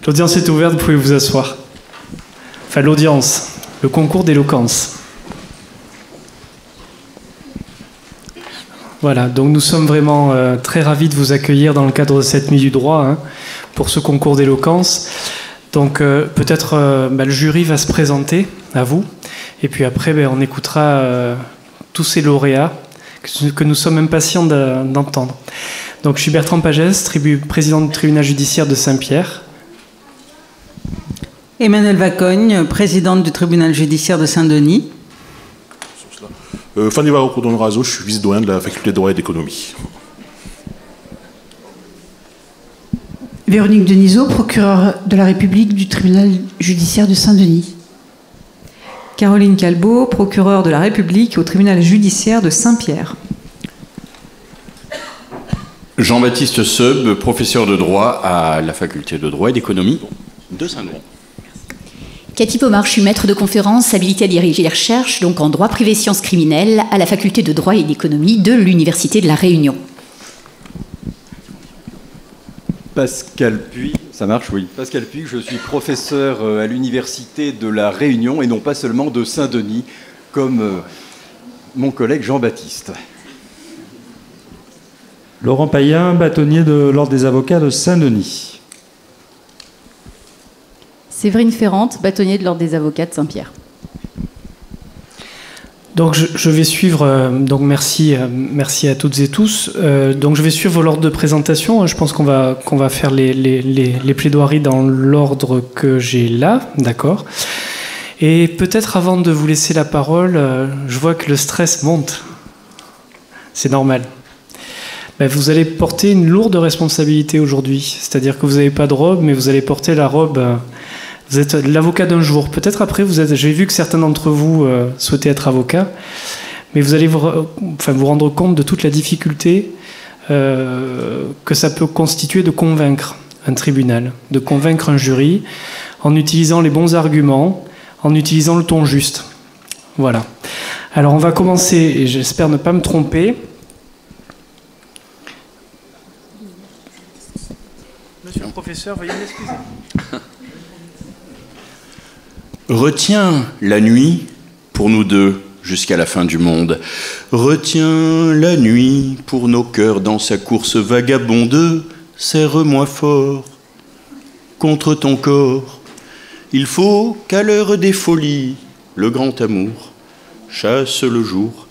L'audience est ouverte, vous pouvez vous asseoir. Enfin, l'audience, le concours d'éloquence. Voilà, donc nous sommes vraiment très ravis de vous accueillir dans le cadre de cette nuit du droit, hein, pour ce concours d'éloquence. Donc peut-être le jury va se présenter à vous, et puis après on écoutera tous ces lauréats que nous sommes impatients d'entendre. Donc je suis Bertrand Pagès, président du tribunal judiciaire de Saint-Pierre. Emmanuelle Vacogne, présidente du tribunal judiciaire de Saint-Denis. Fanny Varro-Coudon-Razo, je suis vice-doyen de la faculté de droit et d'économie. Véronique Denisot, procureure de la République du tribunal judiciaire de Saint-Denis. Caroline Calbeau, procureure de la République au tribunal judiciaire de Saint-Pierre. Jean-Baptiste Seub, professeur de droit à la faculté de droit et d'économie de Saint-Denis. Cathy Pomar, je suis maître de conférence habilité à diriger les recherches, donc en droit privé sciences criminelles, à la faculté de droit et d'économie de l'Université de La Réunion. Pascal Puy, ça marche, oui. Pascal Puy, je suis professeur à l'Université de La Réunion et non pas seulement de Saint-Denis, comme mon collègue Jean-Baptiste. Laurent Payen, bâtonnier de l'Ordre des avocats de Saint-Denis. Séverine Ferrante, bâtonnier de l'Ordre des avocats de Saint-Pierre. Donc je vais suivre, donc merci à toutes et tous. Donc je vais suivre l'ordre de présentation. Je pense qu'on va faire les plaidoiries dans l'ordre que j'ai là, d'accord. Et peut-être avant de vous laisser la parole, je vois que le stress monte. C'est normal. Ben, vous allez porter une lourde responsabilité aujourd'hui. C'est-à-dire que vous n'avez pas de robe, mais vous allez porter la robe. Vous êtes l'avocat d'un jour. Peut-être après, j'ai vu que certains d'entre vous souhaitaient être avocat, mais vous allez vous rendre compte de toute la difficulté que ça peut constituer de convaincre un tribunal, de convaincre un jury, en utilisant les bons arguments, en utilisant le ton juste. Voilà. Alors on va commencer, et j'espère ne pas me tromper. Monsieur le professeur, veuillez m'excuser. Retiens la nuit pour nous deux jusqu'à la fin du monde. Retiens la nuit pour nos cœurs dans sa course vagabonde. Serre-moi fort contre ton corps. Il faut qu'à l'heure des folies, le grand amour chasse le jour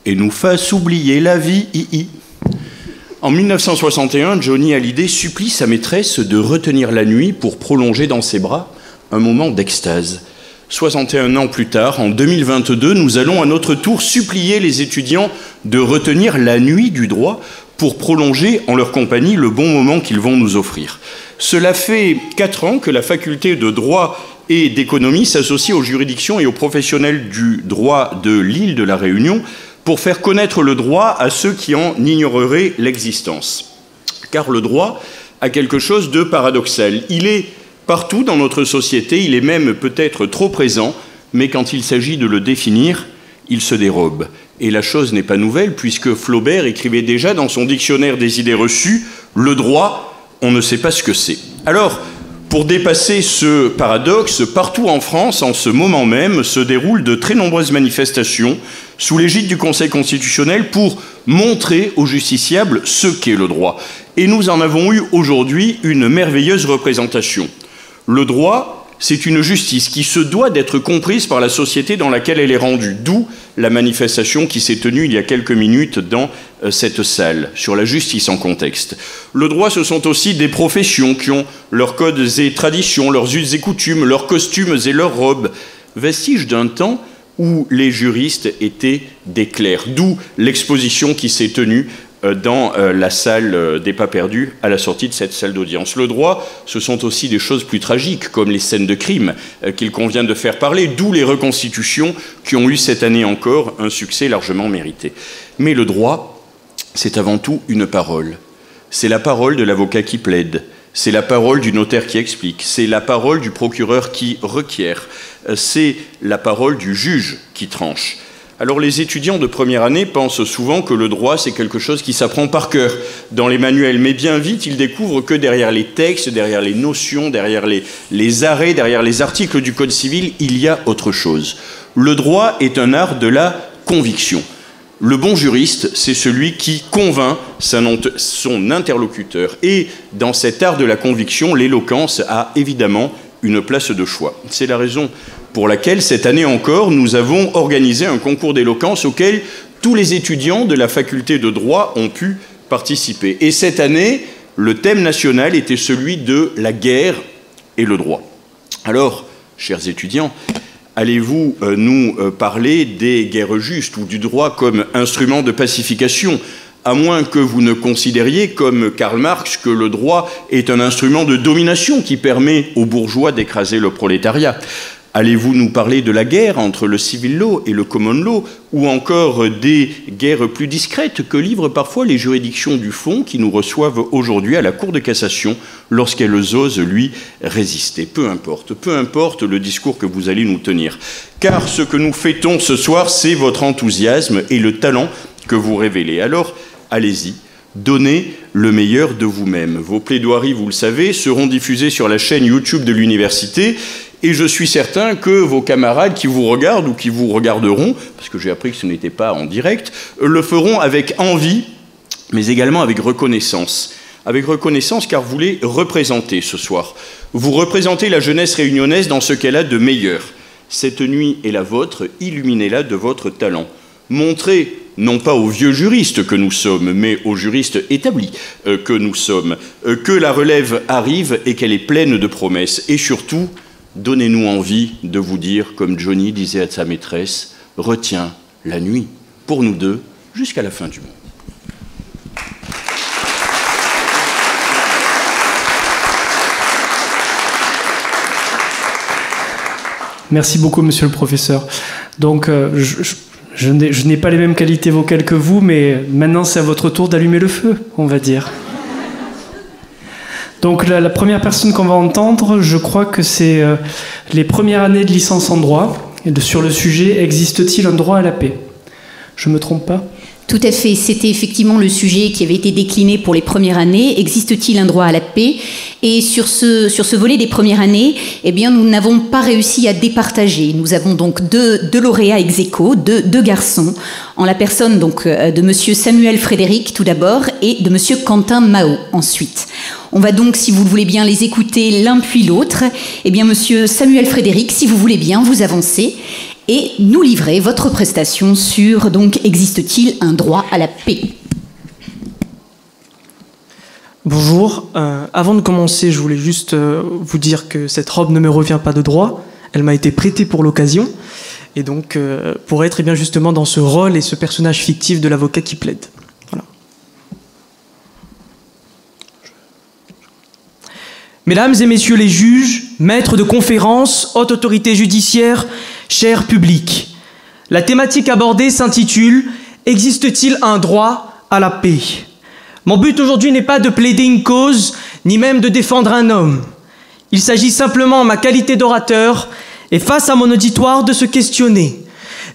et nous fasse oublier la vie. En 1961, Johnny Hallyday supplie sa maîtresse de retenir la nuit pour prolonger dans ses bras un moment d'extase. 61 ans plus tard, en 2022, nous allons à notre tour supplier les étudiants de retenir la nuit du droit pour prolonger en leur compagnie le bon moment qu'ils vont nous offrir. Cela fait 4 ans que la faculté de droit et d'économie s'associe aux juridictions et aux professionnels du droit de l'île de la Réunion pour faire connaître le droit à ceux qui en ignoreraient l'existence. Car le droit a quelque chose de paradoxal. Il est partout dans notre société, il est même peut-être trop présent, mais quand il s'agit de le définir, il se dérobe. Et la chose n'est pas nouvelle, puisque Flaubert écrivait déjà dans son dictionnaire des idées reçues, « Le droit, on ne sait pas ce que c'est ». Alors, pour dépasser ce paradoxe, partout en France, en ce moment même, se déroulent de très nombreuses manifestations sous l'égide du Conseil constitutionnel pour montrer aux justiciables ce qu'est le droit. Et nous en avons eu aujourd'hui une merveilleuse représentation. Le droit, c'est une justice qui se doit d'être comprise par la société dans laquelle elle est rendue, d'où la manifestation qui s'est tenue il y a quelques minutes dans cette salle, sur la justice en contexte. Le droit, ce sont aussi des professions qui ont leurs codes et traditions, leurs us et coutumes, leurs costumes et leurs robes, vestiges d'un temps où les juristes étaient des clercs, d'où l'exposition qui s'est tenue dans la salle des Pas Perdus, à la sortie de cette salle d'audience. Le droit, ce sont aussi des choses plus tragiques, comme les scènes de crime qu'il convient de faire parler, d'où les reconstitutions qui ont eu cette année encore un succès largement mérité. Mais le droit, c'est avant tout une parole. C'est la parole de l'avocat qui plaide, c'est la parole du notaire qui explique, c'est la parole du procureur qui requiert, c'est la parole du juge qui tranche. Alors les étudiants de première année pensent souvent que le droit c'est quelque chose qui s'apprend par cœur dans les manuels, mais bien vite ils découvrent que derrière les textes, derrière les notions, derrière les arrêts, derrière les articles du Code civil, il y a autre chose. Le droit est un art de la conviction. Le bon juriste, c'est celui qui convainc son interlocuteur. Et dans cet art de la conviction, l'éloquence a évidemment une place de choix. C'est la raison pour laquelle, cette année encore, nous avons organisé un concours d'éloquence auquel tous les étudiants de la faculté de droit ont pu participer. Et cette année, le thème national était celui de la guerre et le droit. Alors, chers étudiants, allez-vous nous parler des guerres justes ou du droit comme instrument de pacification, à moins que vous ne considériez, comme Karl Marx, que le droit est un instrument de domination qui permet aux bourgeois d'écraser le prolétariat? Allez-vous nous parler de la guerre entre le civil law et le common law, ou encore des guerres plus discrètes que livrent parfois les juridictions du fond qui nous reçoivent aujourd'hui à la Cour de cassation lorsqu'elles osent lui résister? Peu importe le discours que vous allez nous tenir. Car ce que nous fêtons ce soir, c'est votre enthousiasme et le talent que vous révélez. Alors, allez-y. Donnez le meilleur de vous-même. Vos plaidoiries, vous le savez, seront diffusées sur la chaîne YouTube de l'université. Et je suis certain que vos camarades qui vous regardent ou qui vous regarderont, parce que j'ai appris que ce n'était pas en direct, le feront avec envie, mais également avec reconnaissance. Avec reconnaissance car vous les représentez ce soir. Vous représentez la jeunesse réunionnaise dans ce qu'elle a de meilleur. Cette nuit est la vôtre, illuminez-la de votre talent. Montrez, non pas aux vieux juristes que nous sommes, mais aux juristes établis que nous sommes, que la relève arrive et qu'elle est pleine de promesses. Et surtout, donnez-nous envie de vous dire, comme Johnny disait à sa maîtresse, « Retiens la nuit, pour nous deux, jusqu'à la fin du monde. » Merci beaucoup, monsieur le professeur. Donc, je n'ai pas les mêmes qualités vocales que vous, mais maintenant, c'est à votre tour d'allumer le feu, on va dire. Donc la première personne qu'on va entendre, je crois que c'est les premières années de licence en droit, et sur le sujet « Existe-t-il un droit à la paix ?» Je ne me trompe pas ? Tout à fait, c'était effectivement le sujet qui avait été décliné pour les premières années. Existe-t-il un droit à la paix? Et sur ce volet des premières années, eh bien, nous n'avons pas réussi à départager. Nous avons donc deux lauréats ex aequo, deux garçons, en la personne donc de monsieur Samuel Frédéric tout d'abord et de monsieur Quentin Mao ensuite. On va donc, si vous le voulez bien, les écouter l'un puis l'autre. Eh bien, monsieur Samuel Frédéric, si vous voulez bien, vous avancez et nous livrer votre prestation sur, donc, existe-t-il un droit à la paix? Bonjour. Avant de commencer, je voulais juste vous dire que cette robe ne me revient pas de droit. Elle m'a été prêtée pour l'occasion. Et donc, pour être bien justement dans ce rôle et ce personnage fictif de l'avocat qui plaide. Voilà. Mesdames et messieurs les juges, maîtres de conférences, haute autorité judiciaire, cher public, la thématique abordée s'intitule « Existe-t-il un droit à la paix ?» Mon but aujourd'hui n'est pas de plaider une cause, ni même de défendre un homme. Il s'agit simplement, en ma qualité d'orateur, et face à mon auditoire, de se questionner,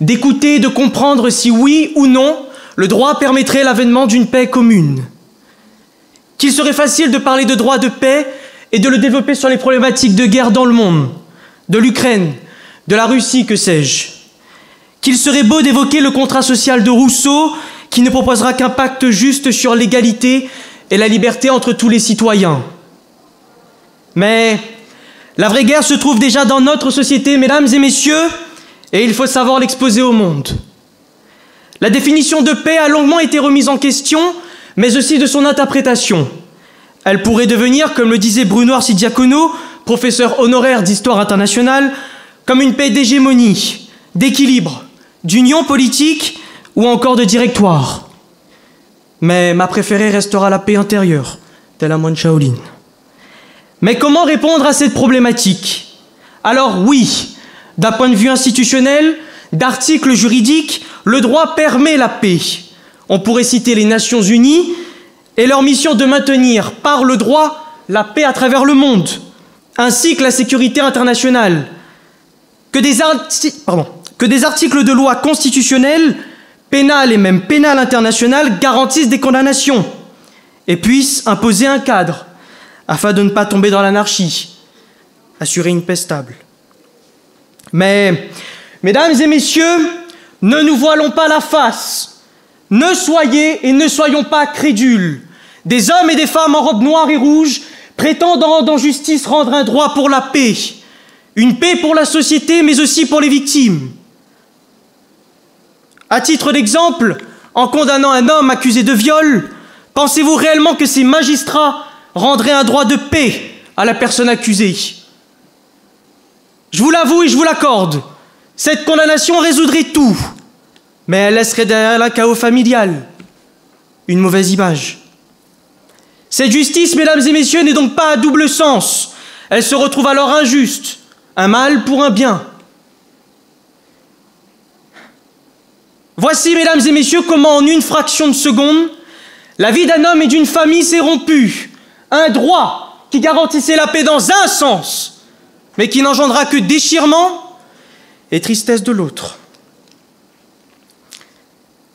d'écouter et de comprendre si oui ou non, le droit permettrait l'avènement d'une paix commune. Qu'il serait facile de parler de droit de paix et de le développer sur les problématiques de guerre dans le monde, de l'Ukraine, de la Russie, que sais-je. Qu'il serait beau d'évoquer le contrat social de Rousseau, qui ne proposera qu'un pacte juste sur l'égalité et la liberté entre tous les citoyens. Mais la vraie guerre se trouve déjà dans notre société, mesdames et messieurs, et il faut savoir l'exposer au monde. La définition de paix a longuement été remise en question, mais aussi de son interprétation. Elle pourrait devenir, comme le disait Bruno Arcidiacono, professeur honoraire d'histoire internationale, comme une paix d'hégémonie, d'équilibre, d'union politique ou encore de directoire. Mais ma préférée restera la paix intérieure, tel un moine Shaolin. Mais comment répondre à cette problématique? Alors oui, d'un point de vue institutionnel, d'articles juridiques, le droit permet la paix. On pourrait citer les Nations Unies et leur mission de maintenir par le droit la paix à travers le que la sécurité internationale. Que que des articles de loi constitutionnelle, pénales et même pénales internationales garantissent des condamnations et puissent imposer un cadre afin de ne pas tomber dans l'anarchie, assurer une paix stable. Mais, mesdames et messieurs, ne nous voilons pas la face. Ne soyez et ne soyons pas crédules. Des hommes et des femmes en robe noire et rouge prétendent en rendant justice rendre un droit pour la paix. Une paix pour la société, mais aussi pour les victimes. À titre d'exemple, en condamnant un homme accusé de viol, pensez-vous réellement que ces magistrats rendraient un droit de paix à la personne accusée? Je vous l'avoue et je vous l'accorde, cette condamnation résoudrait tout, mais elle laisserait derrière un chaos familial, une mauvaise image. Cette justice, mesdames et messieurs, n'est donc pas à double sens. Elle se retrouve alors injuste, un mal pour un bien. Voici, mesdames et messieurs, comment en une fraction de seconde, la vie d'un homme et d'une famille s'est rompue. Un droit qui garantissait la paix dans un sens, mais qui n'engendra que déchirement et tristesse de l'autre.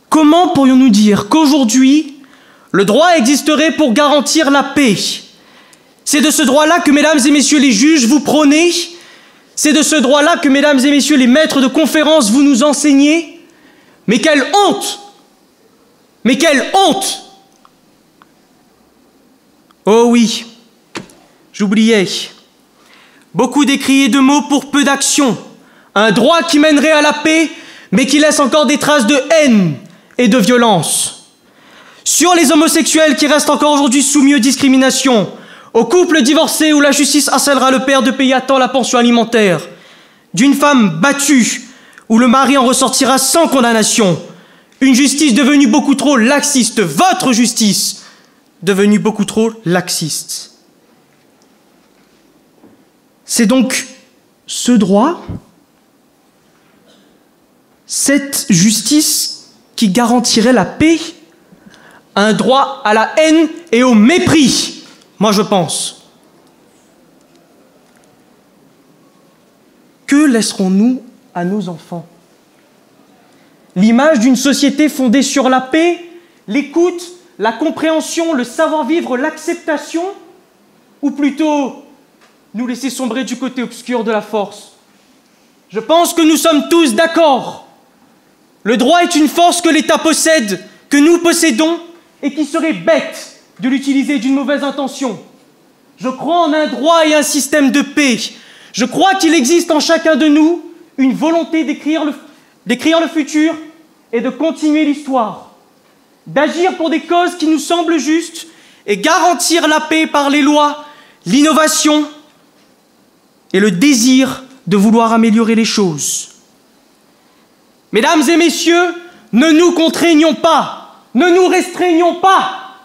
Comment pourrions-nous dire qu'aujourd'hui, le droit existerait pour garantir la paix? C'est de ce droit-là que, mesdames et messieurs les juges, vous prônez. C'est de ce droit-là que, mesdames et messieurs les maîtres de conférences, vous nous enseignez. Mais quelle honte! Mais quelle honte! Oh oui, j'oubliais. Beaucoup d'écrits et de mots pour peu d'actions. Un droit qui mènerait à la paix, mais qui laisse encore des traces de haine et de violence. Sur les homosexuels qui restent encore aujourd'hui soumis aux discriminations, aux couples divorcés où la justice harcèlera le père de payer à temps la pension alimentaire, d'une femme battue où le mari en ressortira sans condamnation, une justice devenue beaucoup trop laxiste, votre justice devenue beaucoup trop laxiste. C'est donc ce droit, cette justice qui garantirait la paix, un droit à la haine et au mépris, moi je pense. Que laisserons-nous à nos enfants? L'image d'une société fondée sur la paix, l'écoute, la compréhension, le savoir-vivre, l'acceptation, ou plutôt nous laisser sombrer du côté obscur de la force? Je pense que nous sommes tous d'accord. Le droit est une force que l'État possède, que nous possédons, et qui serait bête de l'utiliser d'une mauvaise intention. Je crois en un droit et un système de paix. Je crois qu'il existe en chacun de nous une volonté d'écrire le futur et de continuer l'histoire, d'agir pour des causes qui nous semblent justes et garantir la paix par les lois, l'innovation et le désir de vouloir améliorer les choses. Mesdames et messieurs, ne nous contraignons pas, ne nous restreignons pas.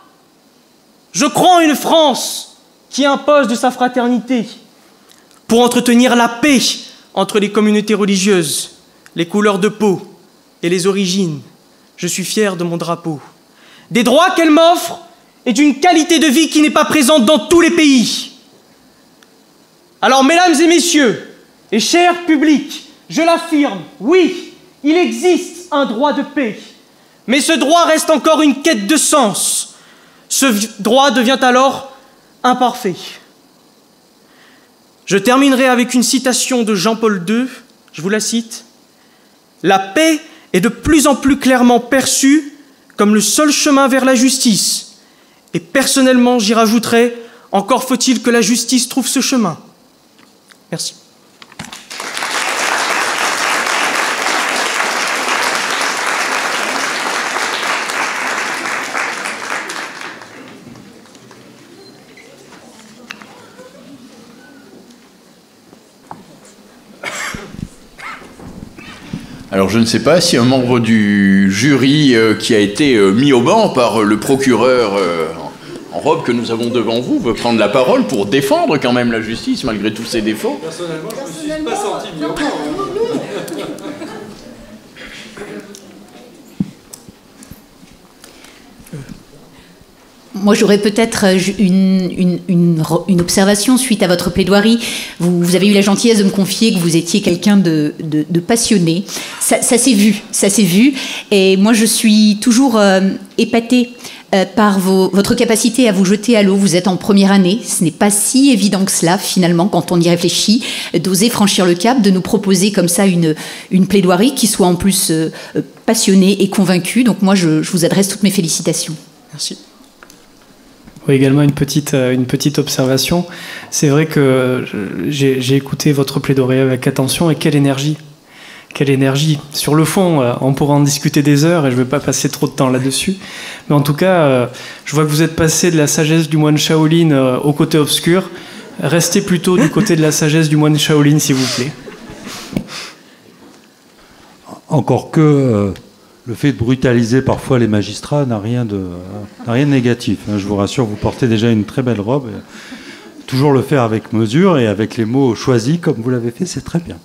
Je crois en une France qui impose de sa fraternité pour entretenir la paix entre les communautés religieuses, les couleurs de peau et les origines. Je suis fier de mon drapeau. Des droits qu'elle m'offre et d'une qualité de vie qui n'est pas présente dans tous les pays. Alors, mesdames et messieurs, et chers publics, je l'affirme, oui, il existe un droit de paix, mais ce droit reste encore une quête de sens. Ce droit devient alors imparfait. Je terminerai avec une citation de Jean-Paul II, je vous la cite. « La paix est de plus en plus clairement perçue comme le seul chemin vers la justice. Et personnellement, j'y rajouterai, encore faut-il que la justice trouve ce chemin. » Merci. Alors je ne sais pas si un membre du jury qui a été mis au banc par le procureur en robe que nous avons devant vous veut prendre la parole pour défendre quand même la justice malgré tous ses défauts. Personnellement, je ne me suis pas senti mis au banc. Moi, j'aurais peut-être une observation suite à votre plaidoirie. Vous avez eu la gentillesse de me confier que vous étiez quelqu'un de passionné. Ça s'est vu. Et moi, je suis toujours épatée par votre capacité à vous jeter à l'eau. Vous êtes en première année. Ce n'est pas si évident que cela, finalement, quand on y réfléchit, d'oser franchir le cap, de nous proposer comme ça une plaidoirie qui soit en plus passionnée et convaincue. Donc moi, je vous adresse toutes mes félicitations. Merci. Oui, également une petite observation. C'est vrai que j'ai écouté votre plaidoirie avec attention, et quelle énergie. Quelle énergie. Sur le fond, on pourra en discuter des heures et je ne vais pas passer trop de temps là-dessus. Mais en tout cas, je vois que vous êtes passé de la sagesse du moine Shaolin au côté obscur. Restez plutôt du côté de la sagesse du moine Shaolin, s'il vous plaît. Encore que le fait de brutaliser parfois les magistrats n'a rien de négatif. Je vous rassure, vous portez déjà une très belle robe. Toujours le faire avec mesure et avec les mots choisis comme vous l'avez fait, c'est très bien.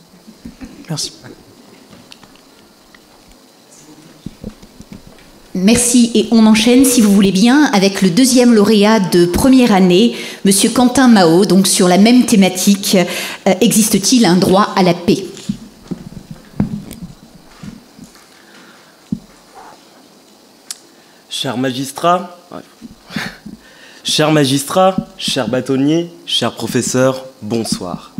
Merci. Merci, et on enchaîne, si vous voulez bien, avec le deuxième lauréat de première année, Monsieur Quentin Mao, donc sur la même thématique. Existe-t-il un droit à la paix ? Chers magistrats, chers bâtonniers, chers professeurs, bonsoir.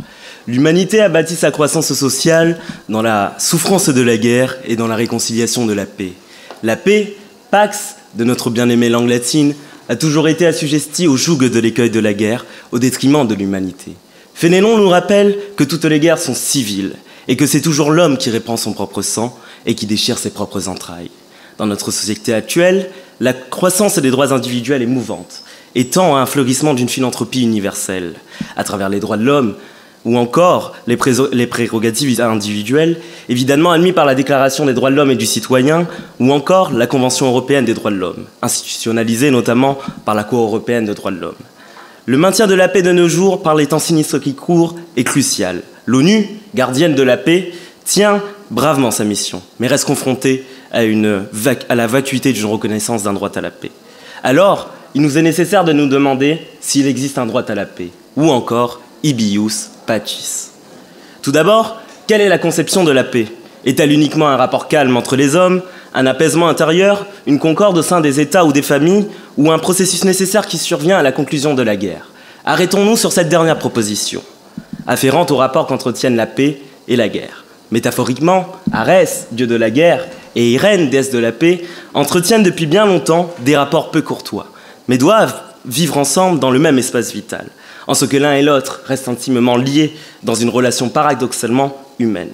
L'humanité a bâti sa croissance sociale dans la souffrance de la guerre et dans la réconciliation de la paix. La paix, Pax, de notre bien-aimée langue latine, a toujours été assujettie au joug de l'écueil de la guerre, au détriment de l'humanité. Fénélon nous rappelle que toutes les guerres sont civiles, et que c'est toujours l'homme qui répand son propre sang et qui déchire ses propres entrailles. Dans notre société actuelle, la croissance des droits individuels est mouvante, et tend à un fleurissement d'une philanthropie universelle, à travers les droits de l'homme, ou encore les prérogatives individuelles, évidemment admis par la Déclaration des droits de l'homme et du citoyen, ou encore la Convention européenne des droits de l'homme, institutionnalisée notamment par la Cour européenne des droits de l'homme. Le maintien de la paix de nos jours, par les temps sinistres qui courent, est crucial. L'ONU, gardienne de la paix, tient bravement sa mission, mais reste confrontée à la vacuité d'une reconnaissance d'un droit à la paix. Alors, il nous est nécessaire de nous demander s'il existe un droit à la paix, ou encore Ibius Pacis. Tout d'abord, quelle est la conception de la paix ? Est-elle uniquement un rapport calme entre les hommes, un apaisement intérieur, une concorde au sein des États ou des familles, ou un processus nécessaire qui survient à la conclusion de la guerre ? Arrêtons-nous sur cette dernière proposition, afférente au rapport qu'entretiennent la paix et la guerre. Métaphoriquement, Arès, dieu de la guerre, et Irène, déesse de la paix, entretiennent depuis bien longtemps des rapports peu courtois, mais doivent vivre ensemble dans le même espace vital, en ce que l'un et l'autre restent intimement liés dans une relation paradoxalement humaine.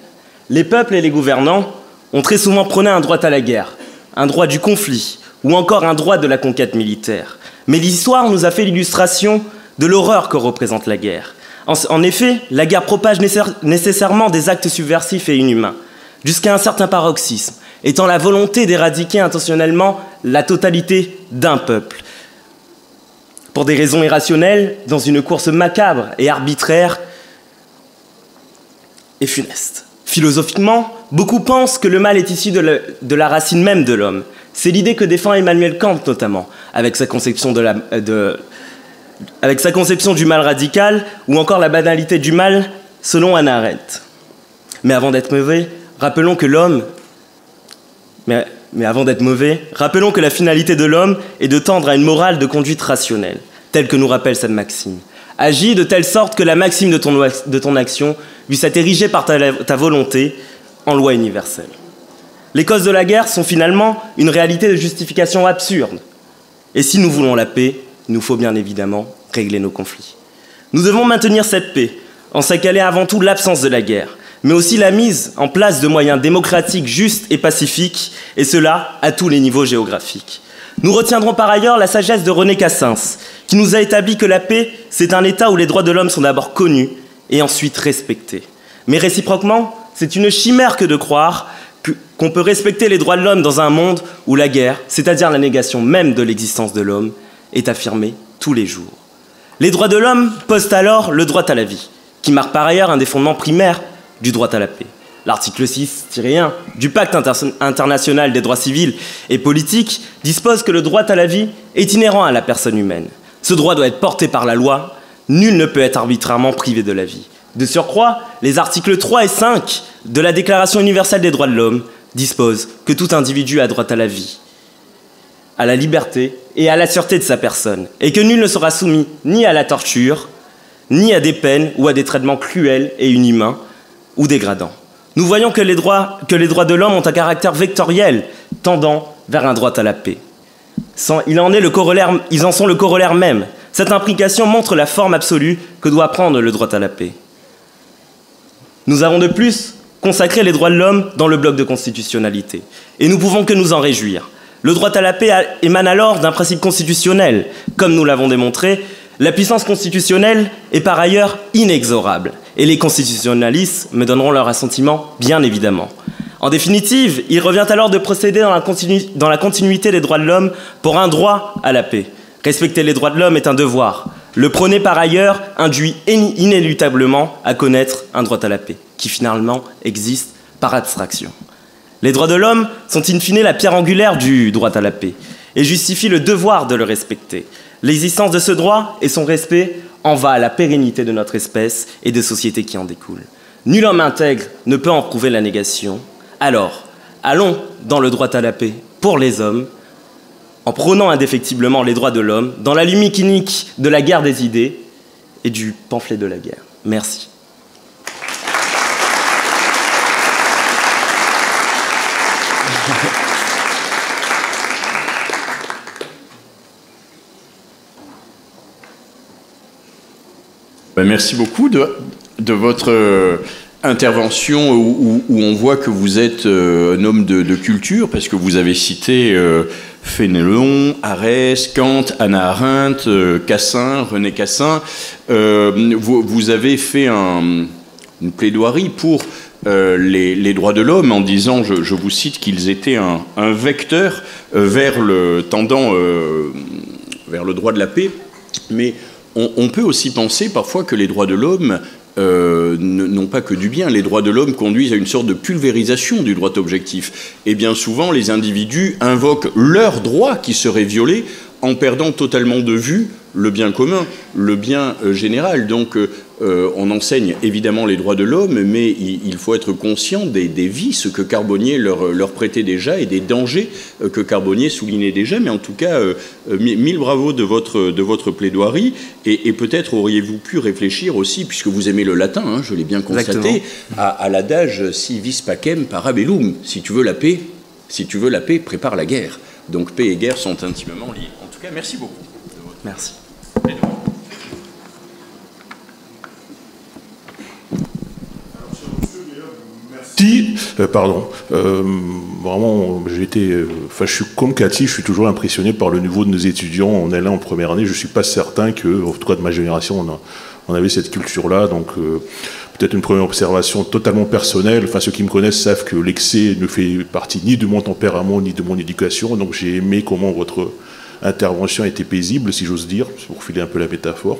Les peuples et les gouvernants ont très souvent prôné un droit à la guerre, un droit du conflit, ou encore un droit de la conquête militaire. Mais l'histoire nous a fait l'illustration de l'horreur que représente la guerre. En effet, la guerre propage nécessairement des actes subversifs et inhumains, jusqu'à un certain paroxysme, étant la volonté d'éradiquer intentionnellement la totalité d'un peuple, pour des raisons irrationnelles, dans une course macabre et arbitraire et funeste. Philosophiquement, beaucoup pensent que le mal est issu de la racine même de l'homme. C'est l'idée que défend Emmanuel Kant notamment, avec sa conception du mal radical, ou encore la banalité du mal selon Hannah Arendt. Mais avant d'être mauvais, rappelons que la finalité de l'homme est de tendre à une morale de conduite rationnelle, telle que nous rappelle cette maxime. Agis de telle sorte que la maxime de ton action puisse être érigée par ta volonté en loi universelle. Les causes de la guerre sont finalement une réalité de justification absurde. Et si nous voulons la paix, il nous faut bien évidemment régler nos conflits. Nous devons maintenir cette paix, en ce qu'elle est avant tout l'absence de la guerre, mais aussi la mise en place de moyens démocratiques, justes et pacifiques, et cela à tous les niveaux géographiques. Nous retiendrons par ailleurs la sagesse de René Cassin, qui nous a établi que la paix, c'est un état où les droits de l'homme sont d'abord connus et ensuite respectés. Mais réciproquement, c'est une chimère que de croire qu'on peut respecter les droits de l'homme dans un monde où la guerre, c'est-à-dire la négation même de l'existence de l'homme, est affirmée tous les jours. Les droits de l'homme posent alors le droit à la vie, qui marque par ailleurs un des fondements primaires du droit à la paix. L'article 6-1 du Pacte international des droits civils et politiques dispose que le droit à la vie est inhérent à la personne humaine. Ce droit doit être porté par la loi. Nul ne peut être arbitrairement privé de la vie. De surcroît, les articles 3 et 5 de la Déclaration universelle des droits de l'homme disposent que tout individu a droit à la vie, à la liberté et à la sûreté de sa personne, et que nul ne sera soumis ni à la torture, ni à des peines ou à des traitements cruels et inhumains ou dégradants. Nous voyons que les droits de l'homme ont un caractère vectoriel tendant vers un droit à la paix. Ils en sont le corollaire même. Cette implication montre la forme absolue que doit prendre le droit à la paix. Nous avons de plus consacré les droits de l'homme dans le bloc de constitutionnalité. Et nous pouvons que nous en réjouir. Le droit à la paix émane alors d'un principe constitutionnel. Comme nous l'avons démontré, la puissance constitutionnelle est par ailleurs inexorable. Et les constitutionnalistes me donneront leur assentiment, bien évidemment. En définitive, il revient alors de procéder dans la continuité des droits de l'homme pour un droit à la paix. Respecter les droits de l'homme est un devoir. Le prôner par ailleurs induit inéluctablement à connaître un droit à la paix, qui finalement existe par abstraction. Les droits de l'homme sont in fine la pierre angulaire du droit à la paix et justifient le devoir de le respecter. L'existence de ce droit et son respect en va à la pérennité de notre espèce et des sociétés qui en découlent. Nul homme intègre ne peut en prouver la négation. Alors, allons dans le droit à la paix pour les hommes, en prônant indéfectiblement les droits de l'homme, dans la limite inique de la guerre des idées et du pamphlet de la guerre. Merci. Merci beaucoup de votre intervention où on voit que vous êtes un homme de culture, parce que vous avez cité Fénelon, Arès, Kant, Hannah Arendt, Cassin, René Cassin. Vous avez fait une plaidoirie pour les droits de l'homme en disant, je vous cite, qu'ils étaient un vecteur tendant vers le droit de la paix. Mais on peut aussi penser parfois que les droits de l'homme n'ont pas que du bien. Les droits de l'homme conduisent à une sorte de pulvérisation du droit objectif. Et bien souvent, les individus invoquent leurs droits qui seraient violés en perdant totalement de vue le bien commun, le bien général. Donc on enseigne évidemment les droits de l'homme, mais il faut être conscient des vices que Carbonnier leur prêtait déjà et des dangers que Carbonnier soulignait déjà. Mais en tout cas, mille bravos de votre plaidoirie. Et peut-être auriez-vous pu réfléchir aussi, puisque vous aimez le latin, hein, je l'ai bien constaté, à l'adage « si vis pacem para bellum ». Si tu veux la paix, prépare la guerre. Donc paix et guerre sont intimement liés. En tout cas, merci beaucoup. Merci. Pardon. Vraiment, je suis comme Cathy, je suis toujours impressionné par le niveau de nos étudiants. On est là en première année. Je suis pas certain que, en tout cas de ma génération, on avait cette culture-là. Donc, peut-être une première observation totalement personnelle. Enfin, ceux qui me connaissent savent que l'excès ne fait partie ni de mon tempérament ni de mon éducation. Donc, j'ai aimé comment votre intervention était paisible, si j'ose dire, pour filer un peu la métaphore.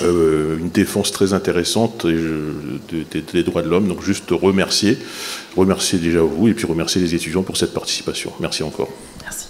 Une défense très intéressante des droits de l'homme. Donc juste remercier déjà vous et puis remercier les étudiants pour cette participation. Merci encore. Merci.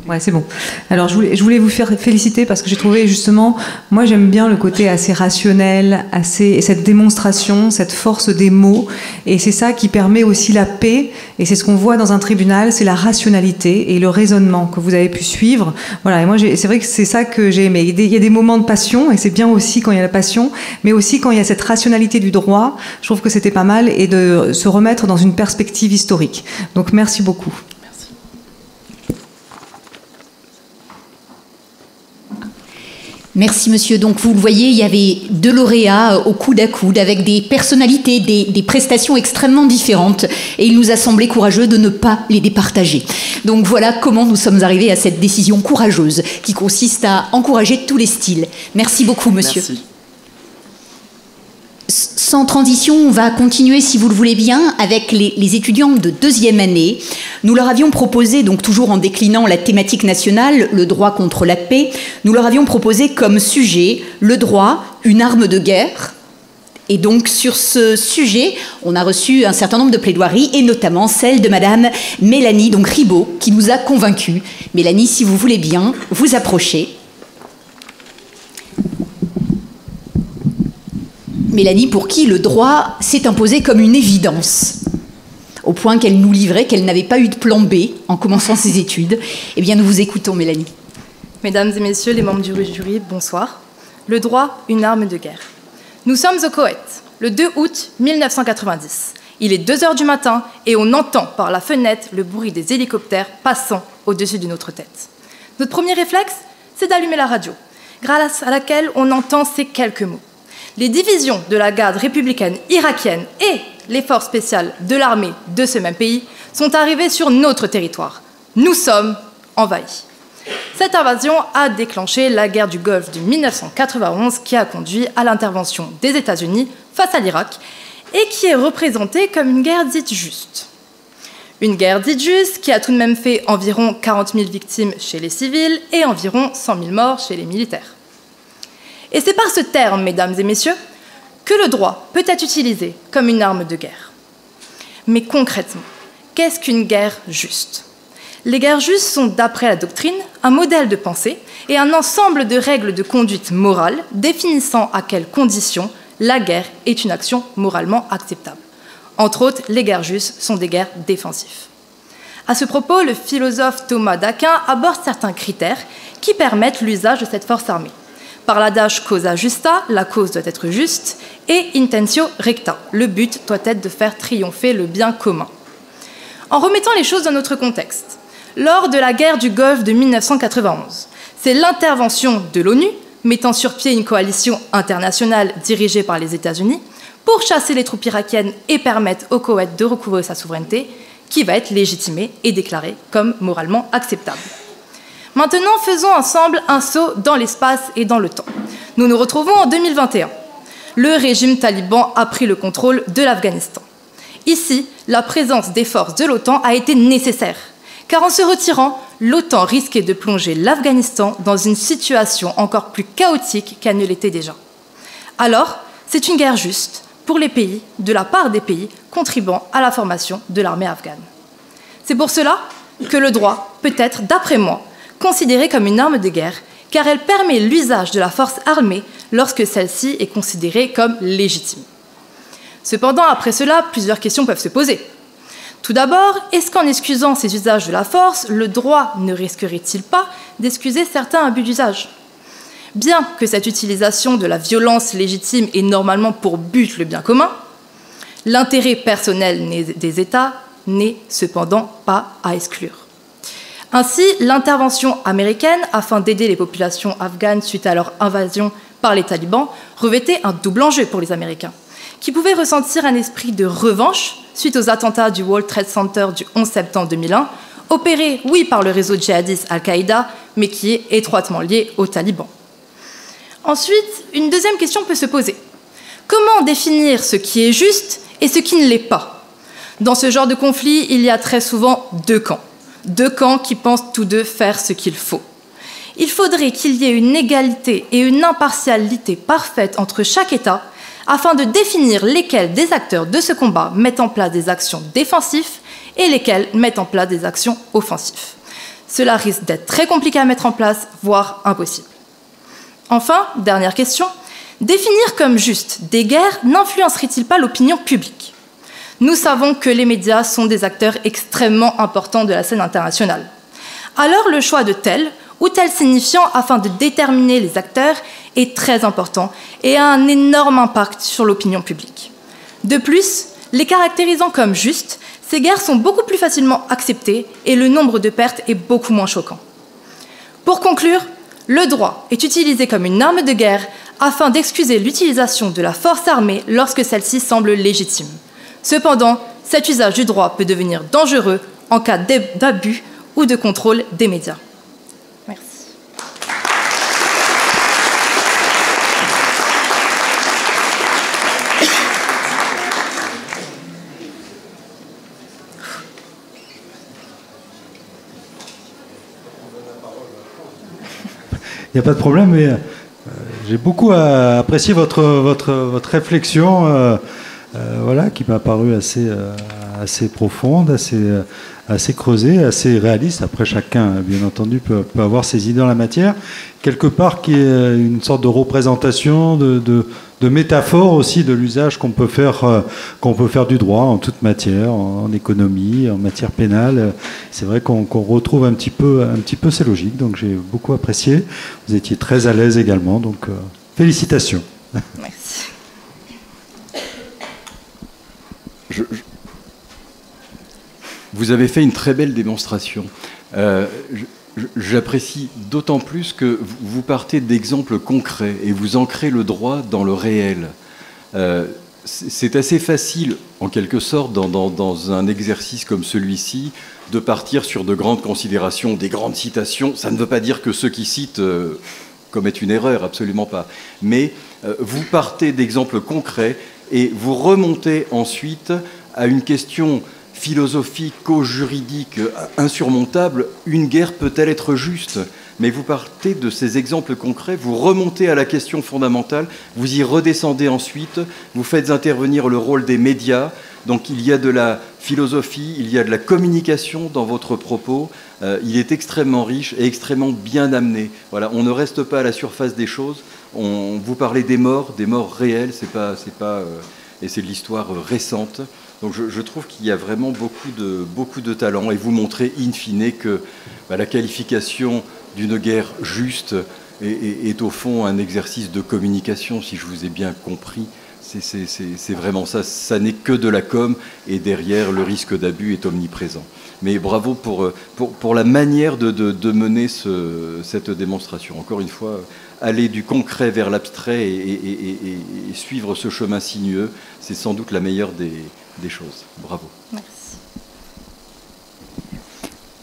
Ouais, c'est bon. Alors, je voulais vous faire féliciter parce que j'ai trouvé justement, moi j'aime bien le côté assez rationnel, et cette démonstration, cette force des mots, et c'est ça qui permet aussi la paix, et c'est ce qu'on voit dans un tribunal, c'est la rationalité et le raisonnement que vous avez pu suivre. Voilà, et moi c'est vrai que c'est ça que j'ai aimé. Il y a des moments de passion, et c'est bien aussi quand il y a la passion, mais aussi quand il y a cette rationalité du droit, je trouve que c'était pas mal, et de se remettre dans une perspective historique. Donc merci beaucoup. Merci monsieur. Donc vous le voyez, il y avait deux lauréats au coude à coude avec des personnalités, des prestations extrêmement différentes et il nous a semblé courageux de ne pas les départager. Donc voilà comment nous sommes arrivés à cette décision courageuse qui consiste à encourager tous les styles. Merci beaucoup monsieur. Merci. Sans transition, on va continuer, si vous le voulez bien, avec les étudiants de 2e année. Nous leur avions proposé, donc toujours en déclinant la thématique nationale, le droit contre la paix, nous leur avions proposé comme sujet le droit, une arme de guerre. Et donc sur ce sujet, on a reçu un certain nombre de plaidoiries, et notamment celle de Madame Mélanie Ribot, qui nous a convaincus. Mélanie, si vous voulez bien, vous approchez. Mélanie, pour qui le droit s'est imposé comme une évidence, au point qu'elle nous livrait qu'elle n'avait pas eu de plan B en commençant ses études. Eh bien, nous vous écoutons, Mélanie. Mesdames et messieurs les membres du jury, bonsoir. Le droit, une arme de guerre. Nous sommes au Koweït, le 2 août 1990. Il est 2 h du matin et on entend par la fenêtre le bruit des hélicoptères passant au-dessus de notre tête. Notre premier réflexe, c'est d'allumer la radio, grâce à laquelle on entend ces quelques mots. Les divisions de la garde républicaine irakienne et les forces spéciales de l'armée de ce même pays sont arrivées sur notre territoire. Nous sommes envahis. Cette invasion a déclenché la guerre du Golfe de 1991 qui a conduit à l'intervention des États-Unis face à l'Irak et qui est représentée comme une guerre dite juste. Une guerre dite juste qui a tout de même fait environ 40 000 victimes chez les civils et environ 100 000 morts chez les militaires. Et c'est par ce terme, mesdames et messieurs, que le droit peut être utilisé comme une arme de guerre. Mais concrètement, qu'est-ce qu'une guerre juste ? Les guerres justes sont, d'après la doctrine, un modèle de pensée et un ensemble de règles de conduite morale définissant à quelles conditions la guerre est une action moralement acceptable. Entre autres, les guerres justes sont des guerres défensives. À ce propos, le philosophe Thomas d'Aquin aborde certains critères qui permettent l'usage de cette force armée. Par l'adage causa justa, la cause doit être juste, et intentio recta, le but doit être de faire triompher le bien commun. En remettant les choses dans notre contexte, lors de la guerre du Golfe de 1991, c'est l'intervention de l'ONU, mettant sur pied une coalition internationale dirigée par les États-Unis, pour chasser les troupes irakiennes et permettre au Koweït de recouvrer sa souveraineté, qui va être légitimée et déclarée comme moralement acceptable. Maintenant, faisons ensemble un saut dans l'espace et dans le temps. Nous nous retrouvons en 2021. Le régime taliban a pris le contrôle de l'Afghanistan. Ici, la présence des forces de l'OTAN a été nécessaire, car en se retirant, l'OTAN risquait de plonger l'Afghanistan dans une situation encore plus chaotique qu'elle ne l'était déjà. Alors, c'est une guerre juste pour les pays, de la part des pays contribuant à la formation de l'armée afghane. C'est pour cela que le droit peut être, d'après moi, considérée comme une arme de guerre, car elle permet l'usage de la force armée lorsque celle-ci est considérée comme légitime. Cependant, après cela, plusieurs questions peuvent se poser. Tout d'abord, est-ce qu'en excusant ces usages de la force, le droit ne risquerait-il pas d'excuser certains abus d'usage ? Bien que cette utilisation de la violence légitime ait normalement pour but le bien commun, l'intérêt personnel des États n'est cependant pas à exclure. Ainsi, l'intervention américaine, afin d'aider les populations afghanes suite à leur invasion par les talibans, revêtait un double enjeu pour les Américains, qui pouvaient ressentir un esprit de revanche suite aux attentats du World Trade Center du 11 septembre 2001, opérés, oui, par le réseau djihadiste Al-Qaïda, mais qui est étroitement lié aux talibans. Ensuite, une deuxième question peut se poser. Comment définir ce qui est juste et ce qui ne l'est pas ? Dans ce genre de conflit, il y a très souvent deux camps. Deux camps qui pensent tous deux faire ce qu'il faut. Il faudrait qu'il y ait une égalité et une impartialité parfaite entre chaque État afin de définir lesquels des acteurs de ce combat mettent en place des actions défensives et lesquels mettent en place des actions offensives. Cela risque d'être très compliqué à mettre en place, voire impossible. Enfin, dernière question, définir comme juste des guerres n'influencerait-il pas l'opinion publique ? Nous savons que les médias sont des acteurs extrêmement importants de la scène internationale. Alors le choix de tel ou tel signifiant afin de déterminer les acteurs est très important et a un énorme impact sur l'opinion publique. De plus, les caractérisant comme justes, ces guerres sont beaucoup plus facilement acceptées et le nombre de pertes est beaucoup moins choquant. Pour conclure, le droit est utilisé comme une arme de guerre afin d'excuser l'utilisation de la force armée lorsque celle-ci semble légitime. Cependant, cet usage du droit peut devenir dangereux en cas d'abus ou de contrôle des médias. Merci. n'y a pas de problème, mais j'ai beaucoup apprécié votre réflexion, voilà, qui m'a paru assez profonde, assez creusée, assez réaliste. Après, chacun, bien entendu, peut avoir ses idées en la matière. Quelque part, qui est une sorte de représentation, de métaphore aussi de l'usage qu'on peut faire du droit en toute matière, en économie, en matière pénale. C'est vrai qu'on retrouve un petit peu ces logiques. Donc, j'ai beaucoup apprécié. Vous étiez très à l'aise également. Donc, félicitations. Merci. Vous avez fait une très belle démonstration. J'apprécie d'autant plus que vous partez d'exemples concrets et vous ancrez le droit dans le réel. C'est assez facile, en quelque sorte, dans un exercice comme celui-ci, de partir sur de grandes considérations, des grandes citations. Ça ne veut pas dire que ceux qui citent commettent une erreur, absolument pas. Mais vous partez d'exemples concrets et vous remontez ensuite à une question philosophico-juridique insurmontable. Une guerre peut-elle être juste? Mais vous partez de ces exemples concrets, vous remontez à la question fondamentale, vous y redescendez ensuite, vous faites intervenir le rôle des médias. Donc il y a de la philosophie, il y a de la communication dans votre propos. Il est extrêmement riche et extrêmement bien amené. Voilà, on ne reste pas à la surface des choses. Vous parlez des morts réelles, et c'est de l'histoire récente. Donc je trouve qu'il y a vraiment beaucoup de talent, et vous montrez in fine que la qualification d'une guerre juste est au fond un exercice de communication, si je vous ai bien compris. C'est vraiment ça, ça n'est que de la com, et derrière le risque d'abus est omniprésent. Mais bravo pour la manière de mener cette démonstration. Encore une fois, aller du concret vers l'abstrait et suivre ce chemin sinueux, c'est sans doute la meilleure des choses. Bravo. Merci.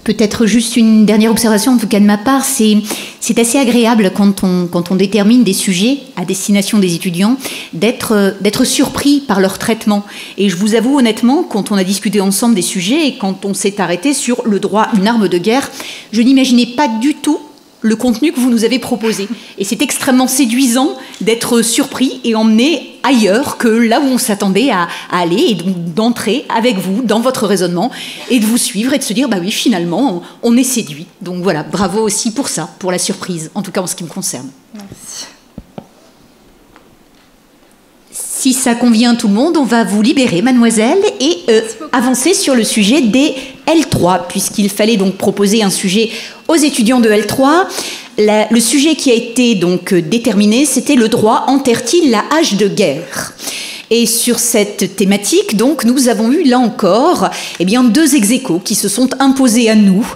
Peut-être juste une dernière observation, en tout cas de ma part, c'est assez agréable quand on détermine des sujets à destination des étudiants, d'être surpris par leur traitement. Et je vous avoue honnêtement, quand on a discuté ensemble des sujets et quand on s'est arrêté sur le droit, une arme de guerre, je n'imaginais pas du tout le contenu que vous nous avez proposé. Et c'est extrêmement séduisant d'être surpris et emmené ailleurs que là où on s'attendait à aller, et d'entrer avec vous dans votre raisonnement et de vous suivre et de se dire, bah oui, finalement, on est séduit. Donc voilà, bravo aussi pour ça, pour la surprise, en tout cas en ce qui me concerne. Merci. Si ça convient à tout le monde, on va vous libérer, mademoiselle, et avancer sur le sujet des L3, puisqu'il fallait donc proposer un sujet aux étudiants de L3. Le sujet qui a été donc déterminé, c'était le droit enterre-t-il la hache de guerre? Et sur cette thématique, donc, nous avons eu là encore deux ex-aequo qui se sont imposés à nous,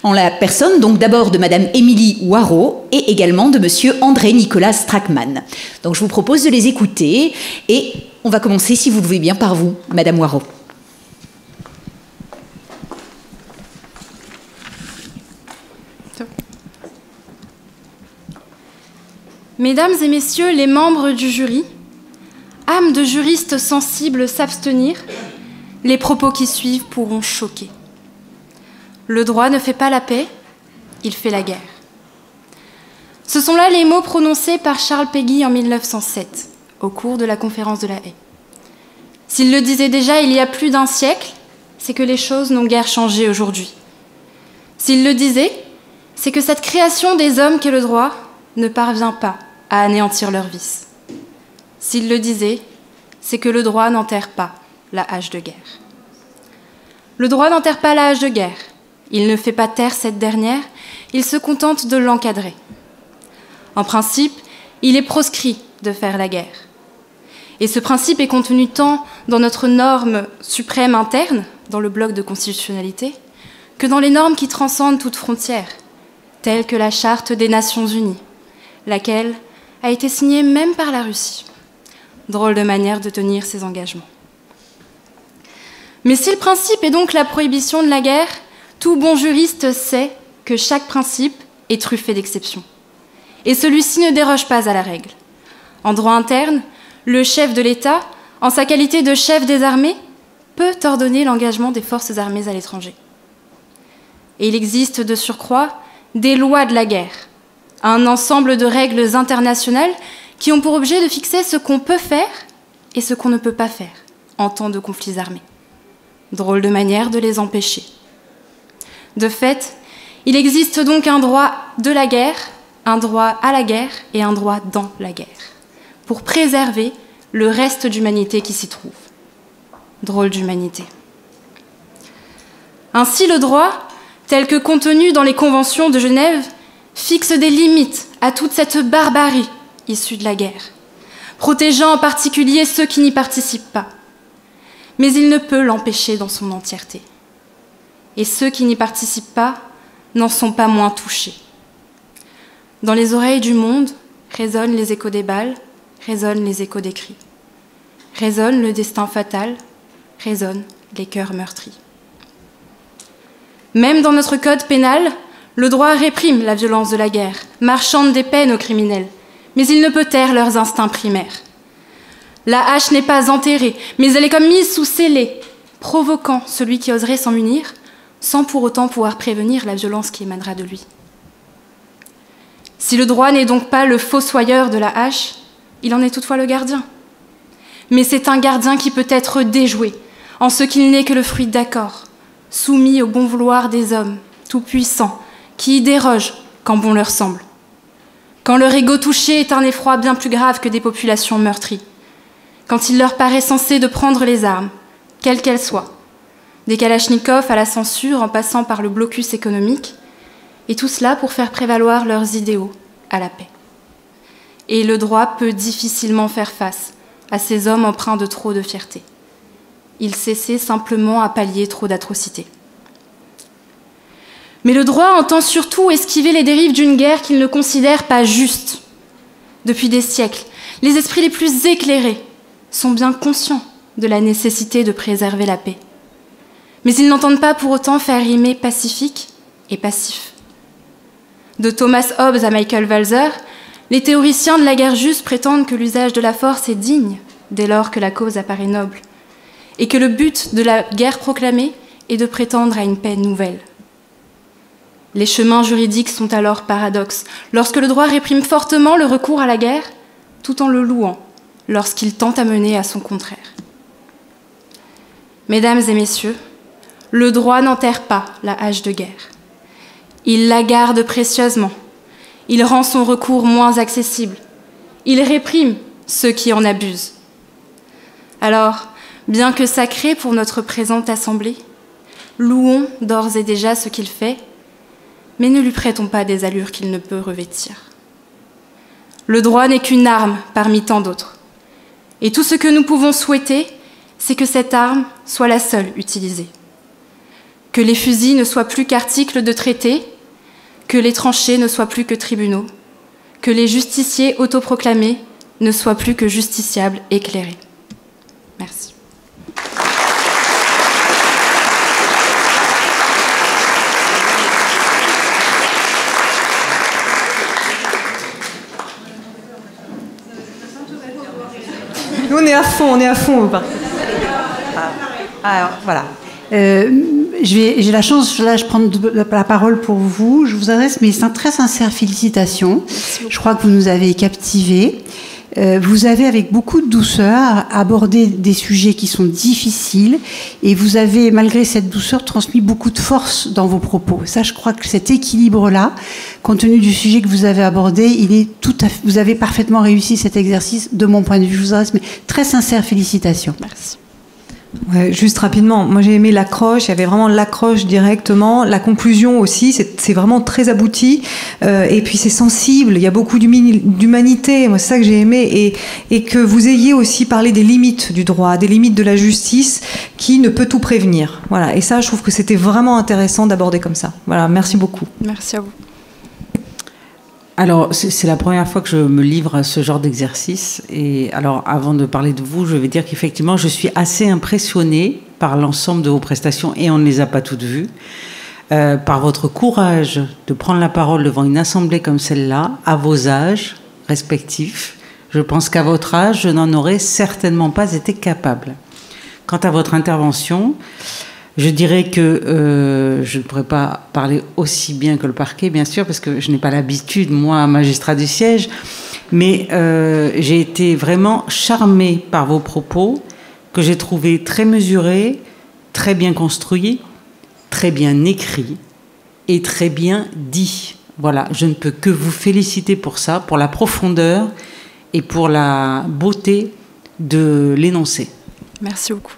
en la personne donc d'abord de Madame Émilie Waro et également de Monsieur André-Nicolas Strackmann. Donc je vous propose de les écouter et on va commencer, si vous le voulez bien, par vous, Madame Waro. Mesdames et messieurs les membres du jury, âme de juriste sensible s'abstenir, les propos qui suivent pourront choquer. Le droit ne fait pas la paix, il fait la guerre. Ce sont là les mots prononcés par Charles Péguy en 1907, au cours de la conférence de La Haye. S'il le disait déjà il y a plus d'un siècle, c'est que les choses n'ont guère changé aujourd'hui. S'il le disait, c'est que cette création des hommes qu'est le droit ne parvient pas à anéantir leurs vices. S'il le disait, c'est que le droit n'enterre pas la hache de guerre. Le droit n'enterre pas la hache de guerre. Il ne fait pas taire cette dernière, il se contente de l'encadrer. En principe, il est proscrit de faire la guerre. Et ce principe est contenu tant dans notre norme suprême interne, dans le bloc de constitutionnalité, que dans les normes qui transcendent toute frontière, telles que la Charte des Nations Unies, laquelle a été signée même par la Russie. Drôle de manière de tenir ses engagements. Mais si le principe est donc la prohibition de la guerre, tout bon juriste sait que chaque principe est truffé d'exceptions. Et celui-ci ne déroge pas à la règle. En droit interne, le chef de l'État, en sa qualité de chef des armées, peut ordonner l'engagement des forces armées à l'étranger. Et il existe de surcroît des lois de la guerre, un ensemble de règles internationales qui ont pour objet de fixer ce qu'on peut faire et ce qu'on ne peut pas faire en temps de conflits armés. Drôle de manière de les empêcher. De fait, il existe donc un droit de la guerre, un droit à la guerre et un droit dans la guerre, pour préserver le reste d'humanité qui s'y trouve. Drôle d'humanité. Ainsi, le droit, tel que contenu dans les conventions de Genève, fixe des limites à toute cette barbarie issue de la guerre, protégeant en particulier ceux qui n'y participent pas. Mais il ne peut l'empêcher dans son entièreté. Et ceux qui n'y participent pas n'en sont pas moins touchés. Dans les oreilles du monde résonnent les échos des balles, résonnent les échos des cris. Résonne le destin fatal, résonnent les cœurs meurtris. Même dans notre code pénal, le droit réprime la violence de la guerre, marchande des peines aux criminels, mais il ne peut taire leurs instincts primaires. La hache n'est pas enterrée, mais elle est comme mise sous scellé, provoquant celui qui oserait s'en munir, sans pour autant pouvoir prévenir la violence qui émanera de lui. Si le droit n'est donc pas le fossoyeur de la hache, il en est toutefois le gardien. Mais c'est un gardien qui peut être déjoué, en ce qu'il n'est que le fruit d'accords, soumis au bon vouloir des hommes, tout-puissants, qui y dérogent quand bon leur semble. Quand leur ego touché est un effroi bien plus grave que des populations meurtries. Quand il leur paraît censé de prendre les armes, quelles qu'elles soient, des kalachnikovs à la censure en passant par le blocus économique, et tout cela pour faire prévaloir leurs idéaux à la paix. Et le droit peut difficilement faire face à ces hommes empreints de trop de fierté. Il s'essaie simplement à pallier trop d'atrocités. Mais le droit entend surtout esquiver les dérives d'une guerre qu'il ne considère pas juste. Depuis des siècles, les esprits les plus éclairés sont bien conscients de la nécessité de préserver la paix. Mais ils n'entendent pas pour autant faire rimer pacifique et passif. De Thomas Hobbes à Michael Walzer, les théoriciens de la guerre juste prétendent que l'usage de la force est digne dès lors que la cause apparaît noble, et que le but de la guerre proclamée est de prétendre à une paix nouvelle. Les chemins juridiques sont alors paradoxes, lorsque le droit réprime fortement le recours à la guerre, tout en le louant, lorsqu'il tente à mener à son contraire. Mesdames et messieurs, le droit n'enterre pas la hache de guerre. Il la garde précieusement. Il rend son recours moins accessible. Il réprime ceux qui en abusent. Alors, bien que sacré pour notre présente assemblée, louons d'ores et déjà ce qu'il fait, mais ne lui prêtons pas des allures qu'il ne peut revêtir. Le droit n'est qu'une arme parmi tant d'autres. Et tout ce que nous pouvons souhaiter, c'est que cette arme soit la seule utilisée. Que les fusils ne soient plus qu'articles de traité, que les tranchées ne soient plus que tribunaux, que les justiciers autoproclamés ne soient plus que justiciables éclairés. Merci. Nous, on est à fond. Alors, voilà. J'ai la chance, là, je prends la parole pour vous. Je vous adresse mes très sincères félicitations. Je crois que vous nous avez captivés. Vous avez, avec beaucoup de douceur, abordé des sujets qui sont difficiles et vous avez, malgré cette douceur, transmis beaucoup de force dans vos propos. Ça, je crois que cet équilibre-là, compte tenu du sujet que vous avez abordé, vous avez parfaitement réussi cet exercice de mon point de vue. Je vous adresse mes très sincères félicitations. Merci. Ouais, juste rapidement, moi j'ai aimé l'accroche, il y avait vraiment l'accroche directement, la conclusion aussi, c'est vraiment très abouti, et puis c'est sensible, il y a beaucoup d'humanité, moi c'est ça que j'ai aimé, et que vous ayez aussi parlé des limites du droit, des limites de la justice qui ne peut tout prévenir. Voilà, et ça je trouve que c'était vraiment intéressant d'aborder comme ça. Voilà, merci beaucoup. Merci à vous. Alors, c'est la première fois que je me livre à ce genre d'exercice. Et alors, avant de parler de vous, je vais dire qu'effectivement, je suis assez impressionnée par l'ensemble de vos prestations, et on ne les a pas toutes vues, par votre courage de prendre la parole devant une assemblée comme celle-là, à vos âges respectifs. Je pense qu'à votre âge, je n'en aurais certainement pas été capable. Quant à votre intervention, Je dirais que je ne pourrais pas parler aussi bien que le parquet, bien sûr, parce que je n'ai pas l'habitude, moi, magistrat du siège, mais j'ai été vraiment charmée par vos propos, que j'ai trouvés très mesurés, très bien construits, très bien écrits et très bien dits. Voilà, je ne peux que vous féliciter pour ça, pour la profondeur et pour la beauté de l'énoncé. Merci beaucoup.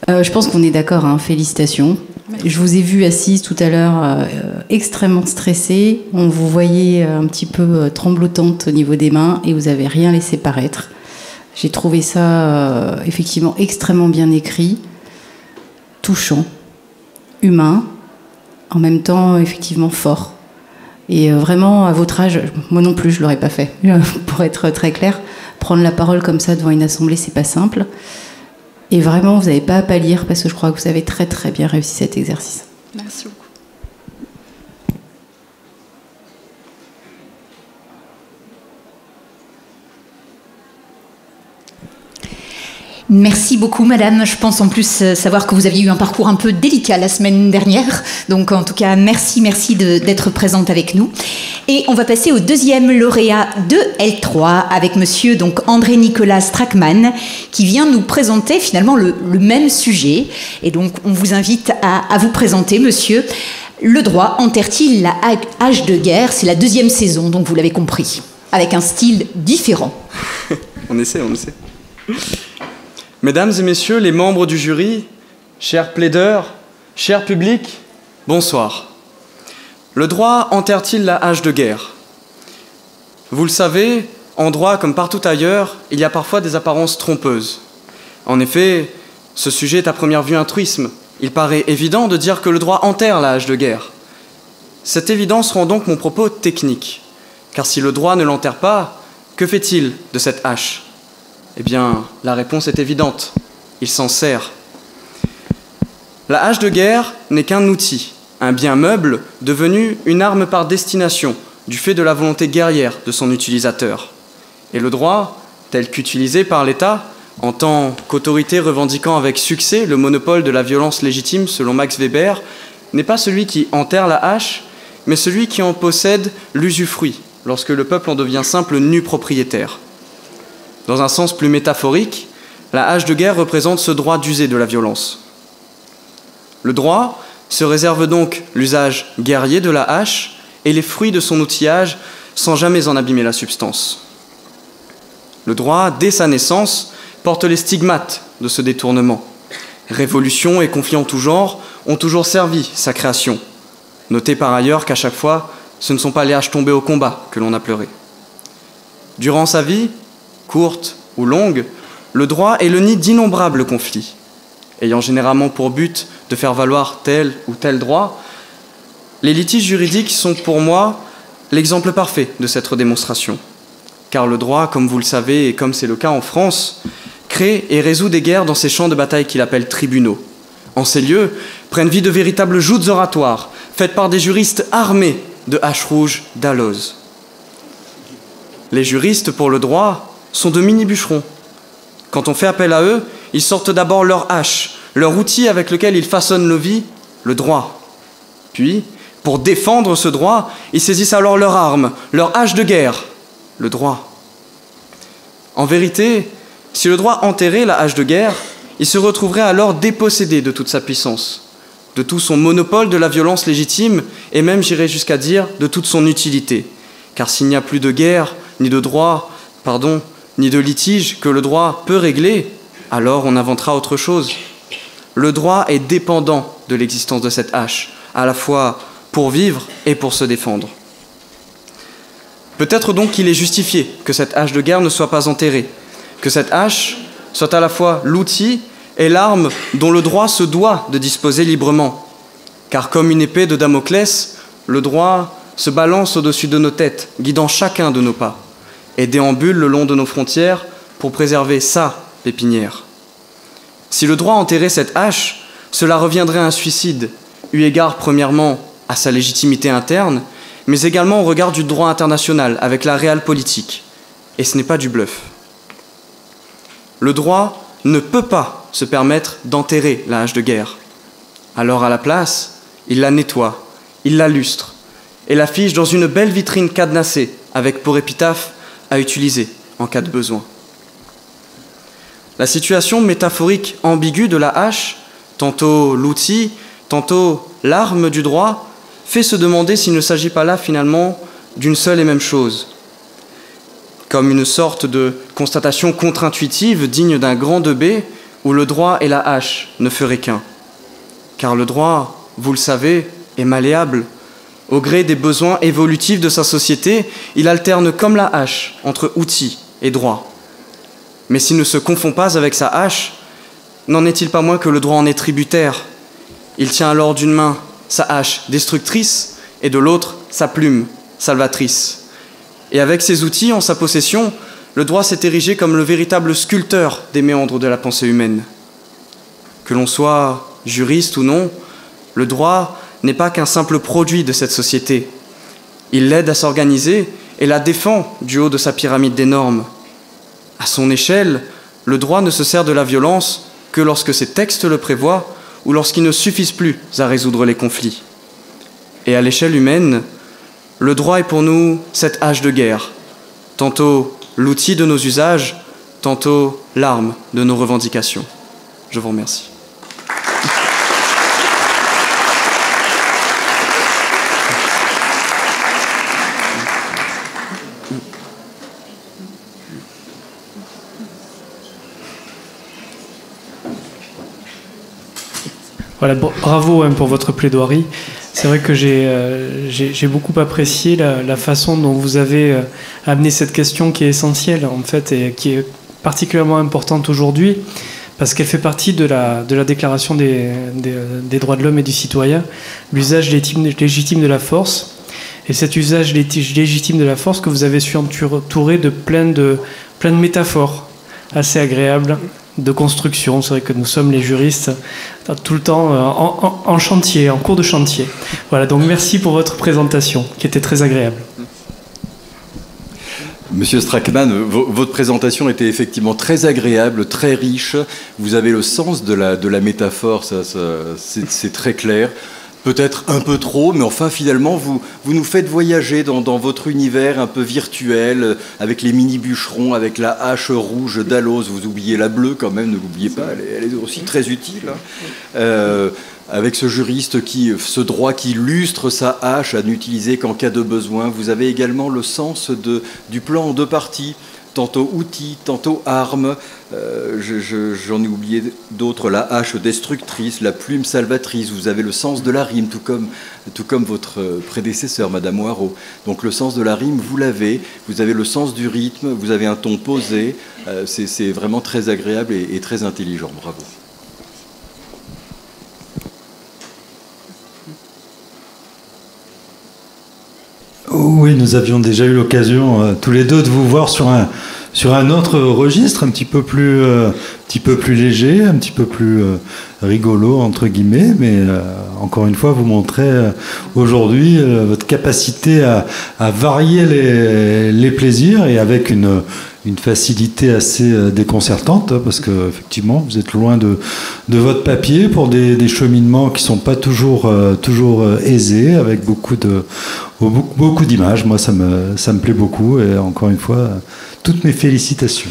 Je pense qu'on est d'accord, hein, félicitations. Merci. Je vous ai vu assise tout à l'heure extrêmement stressée. On vous voyait un petit peu tremblotante au niveau des mains et vous n'avez rien laissé paraître. J'ai trouvé ça effectivement extrêmement bien écrit, touchant, humain, en même temps effectivement fort. Et vraiment, à votre âge, moi non plus, je ne l'aurais pas fait. Pour être très clair, prendre la parole comme ça devant une assemblée, c'est pas simple. Et vraiment, vous n'avez pas à pâlir parce que je crois que vous avez très très bien réussi cet exercice. Merci beaucoup. Merci beaucoup, madame. Je pense en plus savoir que vous aviez eu un parcours un peu délicat la semaine dernière. Donc, en tout cas, merci d'être présente avec nous. Et on va passer au deuxième lauréat de L3 avec monsieur donc André-Nicolas Stracman qui vient nous présenter finalement le même sujet. Et donc, on vous invite à vous présenter, monsieur. Le droit enterre-t-il la hache de guerre? C'est la deuxième saison, donc vous l'avez compris, avec un style différent. On essaie. Mesdames et messieurs les membres du jury, chers plaideurs, cher public, bonsoir. Le droit enterre-t-il la hache de guerre? Vous le savez, en droit comme partout ailleurs, il y a parfois des apparences trompeuses. En effet, ce sujet est à première vue un truisme. Il paraît évident de dire que le droit enterre la hache de guerre. Cette évidence rend donc mon propos technique. Car si le droit ne l'enterre pas, que fait-il de cette hache? Eh bien, la réponse est évidente. Il s'en sert. La hache de guerre n'est qu'un outil, un bien meuble devenu une arme par destination, du fait de la volonté guerrière de son utilisateur. Et le droit, tel qu'utilisé par l'État, en tant qu'autorité revendiquant avec succès le monopole de la violence légitime selon Max Weber, n'est pas celui qui enterre la hache, mais celui qui en possède l'usufruit, lorsque le peuple en devient simple nu propriétaire. Dans un sens plus métaphorique, la hache de guerre représente ce droit d'user de la violence. Le droit se réserve donc l'usage guerrier de la hache et les fruits de son outillage sans jamais en abîmer la substance. Le droit, dès sa naissance, porte les stigmates de ce détournement. Révolution et conflits en tout genre ont toujours servi sa création. Notez par ailleurs qu'à chaque fois, ce ne sont pas les haches tombées au combat que l'on a pleuré. Durant sa vie, courte ou longue, le droit est le nid d'innombrables conflits. Ayant généralement pour but de faire valoir tel ou tel droit, les litiges juridiques sont pour moi l'exemple parfait de cette démonstration. Car le droit, comme vous le savez et comme c'est le cas en France, crée et résout des guerres dans ces champs de bataille qu'il appelle tribunaux. En ces lieux prennent vie de véritables joutes oratoires, faites par des juristes armés de haches rouges d'alose. Les juristes, pour le droit, sont de mini-bûcherons. Quand on fait appel à eux, ils sortent d'abord leur hache, leur outil avec lequel ils façonnent nos vies, le droit. Puis, pour défendre ce droit, ils saisissent alors leur arme, leur hache de guerre, le droit. En vérité, si le droit enterrait la hache de guerre, il se retrouverait alors dépossédé de toute sa puissance, de tout son monopole de la violence légitime, et même, j'irais jusqu'à dire, de toute son utilité. Car s'il n'y a plus de guerre, ni de droit, ni de litige que le droit peut régler, alors on inventera autre chose. Le droit est dépendant de l'existence de cette hache, à la fois pour vivre et pour se défendre. Peut-être donc qu'il est justifié que cette hache de guerre ne soit pas enterrée, que cette hache soit à la fois l'outil et l'arme dont le droit se doit de disposer librement. Car comme une épée de Damoclès, le droit se balance au-dessus de nos têtes, guidant chacun de nos pas, et déambule le long de nos frontières pour préserver sa pépinière. Si le droit enterrait cette hache, cela reviendrait à un suicide, eu égard premièrement à sa légitimité interne, mais également au regard du droit international avec la réelle politique. Et ce n'est pas du bluff. Le droit ne peut pas se permettre d'enterrer la hache de guerre. Alors à la place, il la nettoie, il la lustre et l'affiche dans une belle vitrine cadenassée avec pour épitaphe à utiliser en cas de besoin. La situation métaphorique ambiguë de la hache, tantôt l'outil, tantôt l'arme du droit, fait se demander s'il ne s'agit pas là finalement d'une seule et même chose. Comme une sorte de constatation contre-intuitive digne d'un grand Debé où le droit et la hache ne feraient qu'un. Car le droit, vous le savez, est malléable. Au gré des besoins évolutifs de sa société, il alterne comme la hache entre outils et droit. Mais s'il ne se confond pas avec sa hache, n'en est-il pas moins que le droit en est tributaire? Il tient alors d'une main sa hache destructrice et de l'autre sa plume salvatrice. Et avec ces outils en sa possession, le droit s'est érigé comme le véritable sculpteur des méandres de la pensée humaine. Que l'on soit juriste ou non, le droit n'est pas qu'un simple produit de cette société. Il l'aide à s'organiser et la défend du haut de sa pyramide des normes. À son échelle, le droit ne se sert de la violence que lorsque ses textes le prévoient ou lorsqu'ils ne suffisent plus à résoudre les conflits. Et à l'échelle humaine, le droit est pour nous cette hache de guerre, tantôt l'outil de nos usages, tantôt l'arme de nos revendications. Je vous remercie. Voilà, bravo pour votre plaidoirie. C'est vrai que j'ai beaucoup apprécié la façon dont vous avez amené cette question qui est essentielle en fait et qui est particulièrement importante aujourd'hui parce qu'elle fait partie de la déclaration des droits de l'homme et du citoyen, l'usage légitime de la force. Et cet usage légitime de la force que vous avez su entourer de plein de métaphores assez agréables de construction. C'est vrai que nous sommes les juristes tout le temps en chantier, en cours de chantier. Voilà, donc merci pour votre présentation qui était très agréable. Monsieur Strackmann, votre présentation était effectivement très agréable, très riche. Vous avez le sens de la métaphore, c'est très clair. Peut-être un peu trop, mais enfin finalement vous nous faites voyager dans votre univers un peu virtuel, avec les mini-bûcherons, avec la hache rouge d'Allos. Vous oubliez la bleue quand même, ne l'oubliez pas, elle est aussi très utile. Avec ce juriste ce droit qui illustre sa hache à n'utiliser qu'en cas de besoin. Vous avez également le sens du plan en deux parties. Tantôt outil, tantôt arme, j'en ai oublié d'autres, la hache destructrice, la plume salvatrice. Vous avez le sens de la rime, tout comme votre prédécesseur, Madame Moirot. Donc le sens de la rime, vous l'avez, vous avez le sens du rythme, vous avez un ton posé, c'est vraiment très agréable et très intelligent, bravo. Oui, nous avions déjà eu l'occasion tous les deux de vous voir sur un autre registre, un petit peu plus léger, un petit peu plus rigolo entre guillemets, mais encore une fois, vous montrez aujourd'hui votre capacité à varier les plaisirs et avec une facilité assez déconcertante, parce que effectivement, vous êtes loin de votre papier pour des cheminements qui sont pas toujours aisés, avec beaucoup d'images. Moi, ça me plaît beaucoup, et encore une fois, toutes mes félicitations.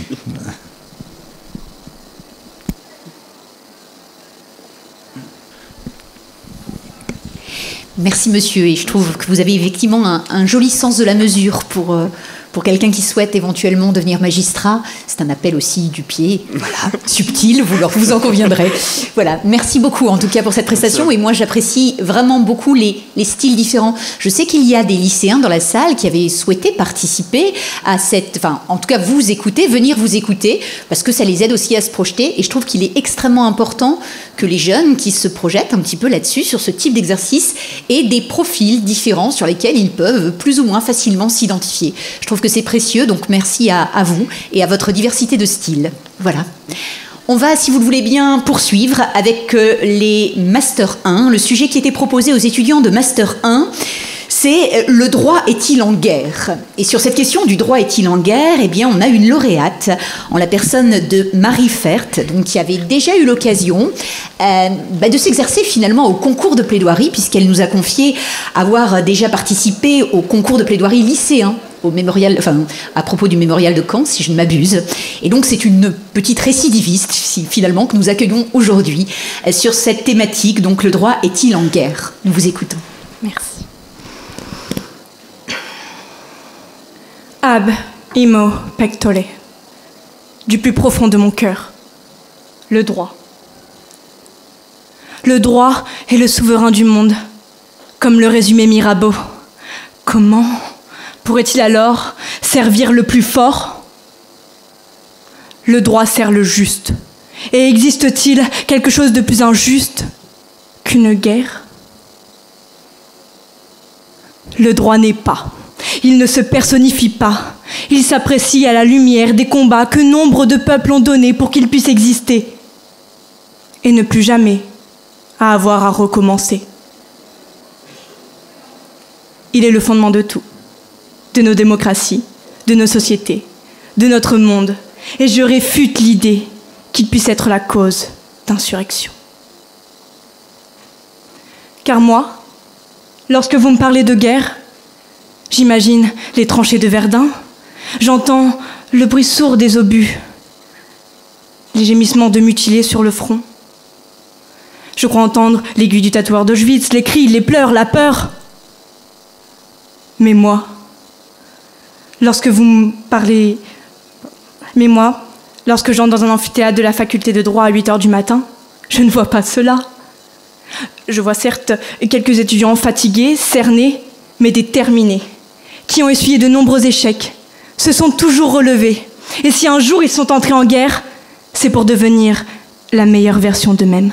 Merci monsieur, et je trouve que vous avez effectivement un joli sens de la mesure pour quelqu'un qui souhaite éventuellement devenir magistrat. C'est un appel aussi du pied, voilà, subtil, vous en conviendrez. Voilà, merci beaucoup en tout cas pour cette prestation, et moi j'apprécie vraiment beaucoup les styles différents. Je sais qu'il y a des lycéens dans la salle qui avaient souhaité participer à en tout cas venir vous écouter, parce que ça les aide aussi à se projeter, et je trouve qu'il est extrêmement important que les jeunes qui se projettent un petit peu là-dessus, sur ce type d'exercice, aient des profils différents sur lesquels ils peuvent plus ou moins facilement s'identifier. Je trouve que c'est précieux, donc merci à vous et à votre diversité de styles. Voilà. On va, si vous le voulez bien, poursuivre avec les Master 1. Le sujet qui était proposé aux étudiants de Master 1, c'est le droit est-il en guerre? Et sur cette question du droit est-il en guerre, eh bien, on a une lauréate en la personne de Marie Fert, donc, qui avait déjà eu l'occasion de s'exercer finalement au concours de plaidoirie, puisqu'elle nous a confié avoir déjà participé au concours de plaidoirie lycéen au mémorial, à propos du mémorial de Caen, si je ne m'abuse. Et donc c'est une petite récidiviste, finalement, que nous accueillons aujourd'hui sur cette thématique. Donc le droit est-il en guerre? Nous vous écoutons. Merci. Ab imo pectore, du plus profond de mon cœur, le droit. Le droit est le souverain du monde, comme le résumait Mirabeau. Comment pourrait-il alors servir le plus fort? Le droit sert le juste. Et existe-t-il quelque chose de plus injuste qu'une guerre? Le droit n'est pas. Il ne se personnifie pas. Il s'apprécie à la lumière des combats que nombre de peuples ont donnés pour qu'il puisse exister et ne plus jamais avoir à recommencer. Il est le fondement de tout, de nos démocraties, de nos sociétés, de notre monde, et je réfute l'idée qu'il puisse être la cause d'insurrection. Car moi, lorsque vous me parlez de guerre, j'imagine les tranchées de Verdun, j'entends le bruit sourd des obus, les gémissements de mutilés sur le front. Je crois entendre l'aiguille du tatoueur d'Auschwitz, les cris, les pleurs, la peur. Mais moi, lorsque j'entre dans un amphithéâtre de la faculté de droit à 8h du matin, je ne vois pas cela. Je vois certes quelques étudiants fatigués, cernés, mais déterminés, qui ont essuyé de nombreux échecs, se sont toujours relevés. Et si un jour ils sont entrés en guerre, c'est pour devenir la meilleure version d'eux-mêmes.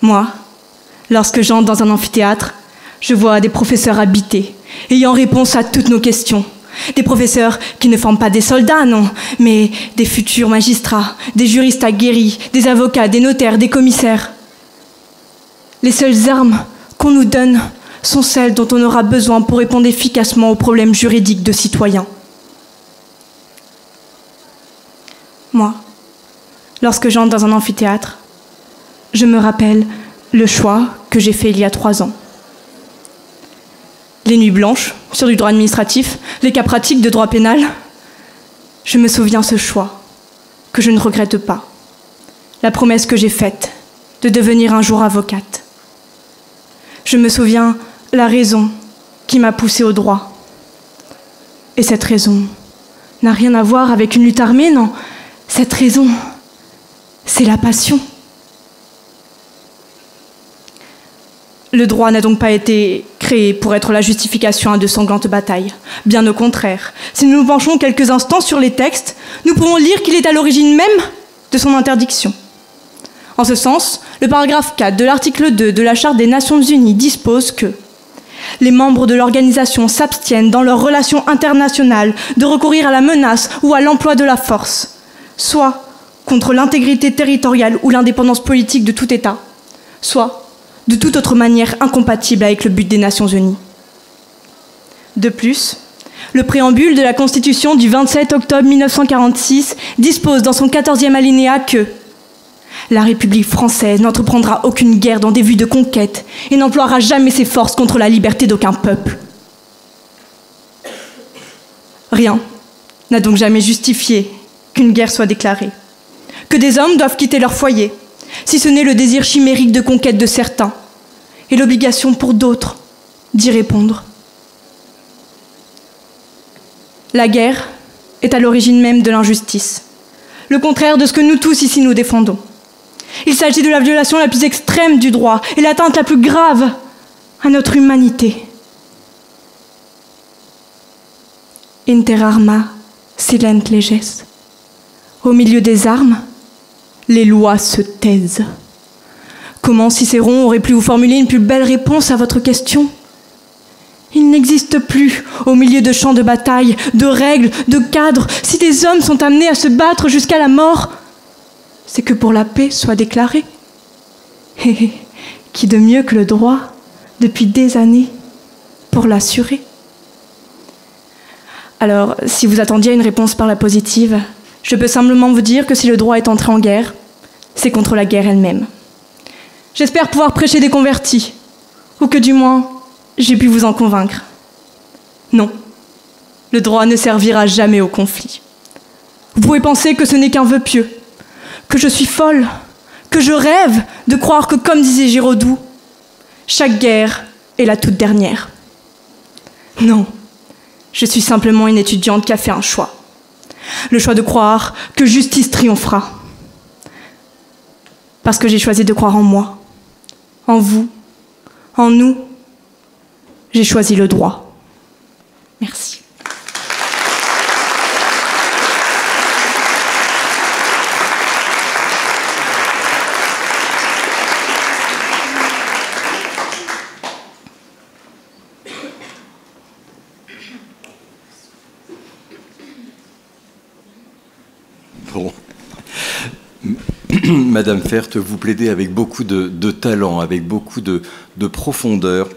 Moi, lorsque j'entre dans un amphithéâtre, je vois des professeurs habités, ayant réponse à toutes nos questions. Des professeurs qui ne forment pas des soldats, non, mais des futurs magistrats, des juristes aguerris, des avocats, des notaires, des commissaires. Les seules armes qu'on nous donne sont celles dont on aura besoin pour répondre efficacement aux problèmes juridiques de citoyens. Moi, lorsque j'entre dans un amphithéâtre, je me rappelle le choix que j'ai fait il y a 3 ans. Les nuits blanches sur du droit administratif, les cas pratiques de droit pénal. Je me souviens ce choix, que je ne regrette pas. La promesse que j'ai faite de devenir un jour avocate. Je me souviens la raison qui m'a poussée au droit. Et cette raison n'a rien à voir avec une lutte armée, non. Cette raison, c'est la passion. Le droit n'a donc pas été créé pour être la justification à de sanglantes batailles. Bien au contraire. Si nous nous penchons quelques instants sur les textes, nous pouvons lire qu'il est à l'origine même de son interdiction. En ce sens, le paragraphe 4 de l'article 2 de la Charte des Nations Unies dispose que les membres de l'organisation s'abstiennent dans leurs relations internationales de recourir à la menace ou à l'emploi de la force, soit contre l'intégrité territoriale ou l'indépendance politique de tout État, soit de toute autre manière incompatible avec le but des Nations Unies. De plus, le préambule de la Constitution du 27 octobre 1946 dispose dans son 14e alinéa que la République française n'entreprendra aucune guerre dans des vues de conquête et n'emploiera jamais ses forces contre la liberté d'aucun peuple. Rien n'a donc jamais justifié qu'une guerre soit déclarée, que des hommes doivent quitter leur foyer, si ce n'est le désir chimérique de conquête de certains, et l'obligation pour d'autres d'y répondre. La guerre est à l'origine même de l'injustice, le contraire de ce que nous tous ici nous défendons. Il s'agit de la violation la plus extrême du droit et l'atteinte la plus grave à notre humanité. Inter arma silent leges. Au milieu des armes, les lois se taisent. Comment Cicéron aurait pu vous formuler une plus belle réponse à votre question? Il n'existe plus, au milieu de champs de bataille, de règles, de cadres, si des hommes sont amenés à se battre jusqu'à la mort, c'est que pour la paix soit déclarée. Et qui de mieux que le droit depuis des années pour l'assurer. Alors, si vous attendiez une réponse par la positive, je peux simplement vous dire que si le droit est entré en guerre, c'est contre la guerre elle-même. J'espère pouvoir prêcher des convertis, ou que du moins, j'ai pu vous en convaincre. Non, le droit ne servira jamais au conflit. Vous pouvez penser que ce n'est qu'un vœu pieux, que je suis folle, que je rêve de croire que, comme disait Giraudoux, chaque guerre est la toute dernière. Non, je suis simplement une étudiante qui a fait un choix. Le choix de croire que justice triomphera. Parce que j'ai choisi de croire en moi, en vous, en nous. J'ai choisi le droit. Merci. Bon. Madame Fert, vous plaidez avec beaucoup de talent, avec beaucoup de profondeur,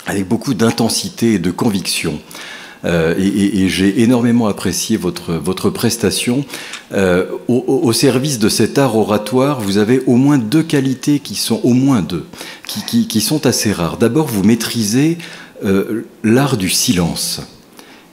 avec beaucoup d'intensité et de conviction. Et j'ai énormément apprécié votre prestation. Au service de cet art oratoire, vous avez au moins deux qualités qui sont assez rares. D'abord, vous maîtrisez l'art du silence.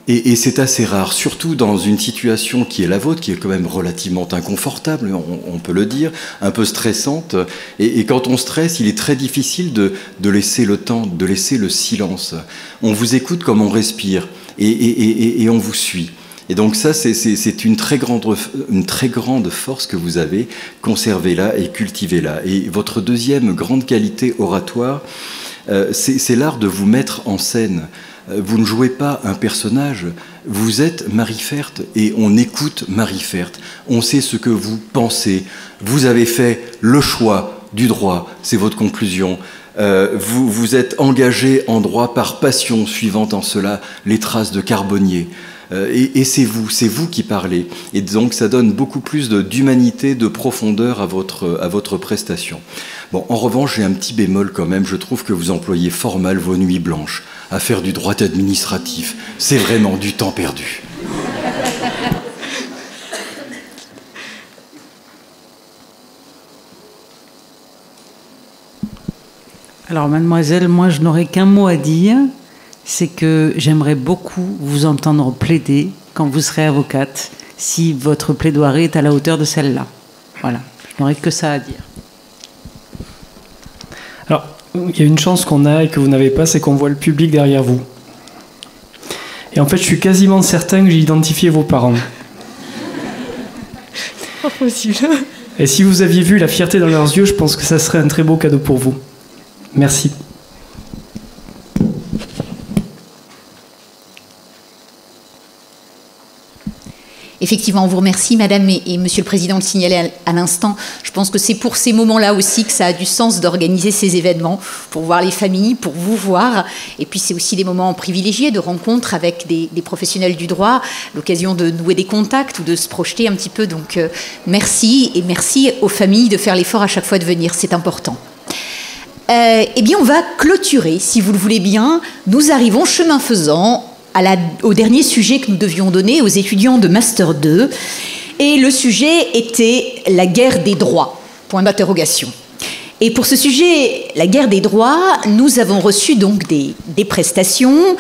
Et c'est assez rare, surtout dans une situation qui est la vôtre, qui est quand même relativement inconfortable, on peut le dire, un peu stressante. Et quand on stresse, il est très difficile de laisser le temps, de laisser le silence. On vous écoute comme on respire, et on vous suit. Et donc ça, c'est une très grande force que vous avez, conservez-la et cultivez-la. Et votre deuxième grande qualité oratoire, c'est l'art de vous mettre en scène. Vous ne jouez pas un personnage, vous êtes Marie Fert et on écoute Marie Fert. On sait ce que vous pensez. Vous avez fait le choix du droit, c'est votre conclusion. Vous êtes engagé en droit par passion, suivant en cela les traces de Carbonnier. Et c'est vous qui parlez. Et donc ça donne beaucoup plus d'humanité, de profondeur à votre prestation. Bon, en revanche, j'ai un petit bémol quand même. Je trouve que vous employez fort mal vos nuits blanches à faire du droit administratif. C'est vraiment du temps perdu. Alors, mademoiselle, moi, je n'aurais qu'un mot à dire. C'est que j'aimerais beaucoup vous entendre plaider quand vous serez avocate, si votre plaidoirie est à la hauteur de celle-là. Voilà, je n'aurais que ça à dire. Alors, il y a une chance qu'on a et que vous n'avez pas, c'est qu'on voit le public derrière vous. Et en fait, je suis quasiment certain que j'ai identifié vos parents. Pas possible. Et si vous aviez vu la fierté dans leurs yeux, je pense que ça serait un très beau cadeau pour vous. Merci. Effectivement, on vous remercie, Madame et Monsieur le Président, de signaler à l'instant. Je pense que c'est pour ces moments-là aussi que ça a du sens d'organiser ces événements, pour voir les familles, pour vous voir. Et puis c'est aussi des moments privilégiés de rencontres avec des professionnels du droit, l'occasion de nouer des contacts ou de se projeter un petit peu. Donc merci, et merci aux familles de faire l'effort à chaque fois de venir, c'est important. Eh bien, on va clôturer, si vous le voulez bien. Nous arrivons, chemin faisant, au dernier sujet que nous devions donner aux étudiants de Master 2. Et le sujet était la guerre des droits, point d'interrogation. Et pour ce sujet, la guerre des droits, nous avons reçu donc des prestations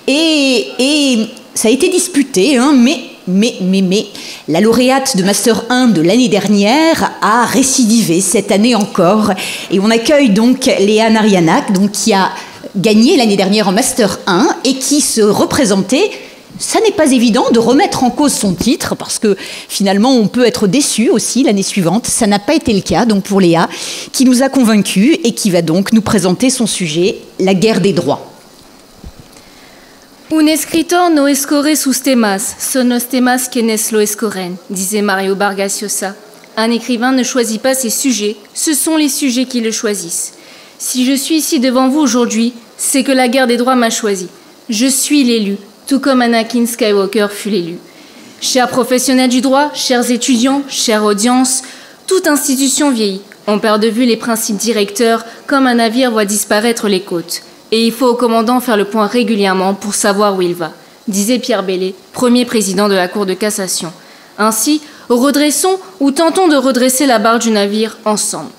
et ça a été disputé, hein, mais la lauréate de Master 1 de l'année dernière a récidivé cette année encore. Et on accueille donc Léa Narianac, donc, qui a gagné l'année dernière en Master 1 et qui se représentait. Ça n'est pas évident de remettre en cause son titre parce que finalement on peut être déçu aussi l'année suivante. Ça n'a pas été le cas donc pour Léa qui nous a convaincus et qui va donc nous présenter son sujet, la guerre des droits. Un escritor no escorre sus temas, son los temas quienes lo escorren, disait Mario Vargas Llosa. Un écrivain ne choisit pas ses sujets, ce sont les sujets qui le choisissent. Si je suis ici devant vous aujourd'hui, c'est que la guerre des droits m'a choisi. Je suis l'élu, tout comme Anakin Skywalker fut l'élu. Chers professionnels du droit, chers étudiants, chère audience, toute institution vieillit. On perd de vue les principes directeurs comme un navire voit disparaître les côtes. et il faut au commandant faire le point régulièrement pour savoir où il va, disait Pierre Bellay, premier président de la Cour de cassation. Ainsi, redressons ou tentons de redresser la barre du navire ensemble.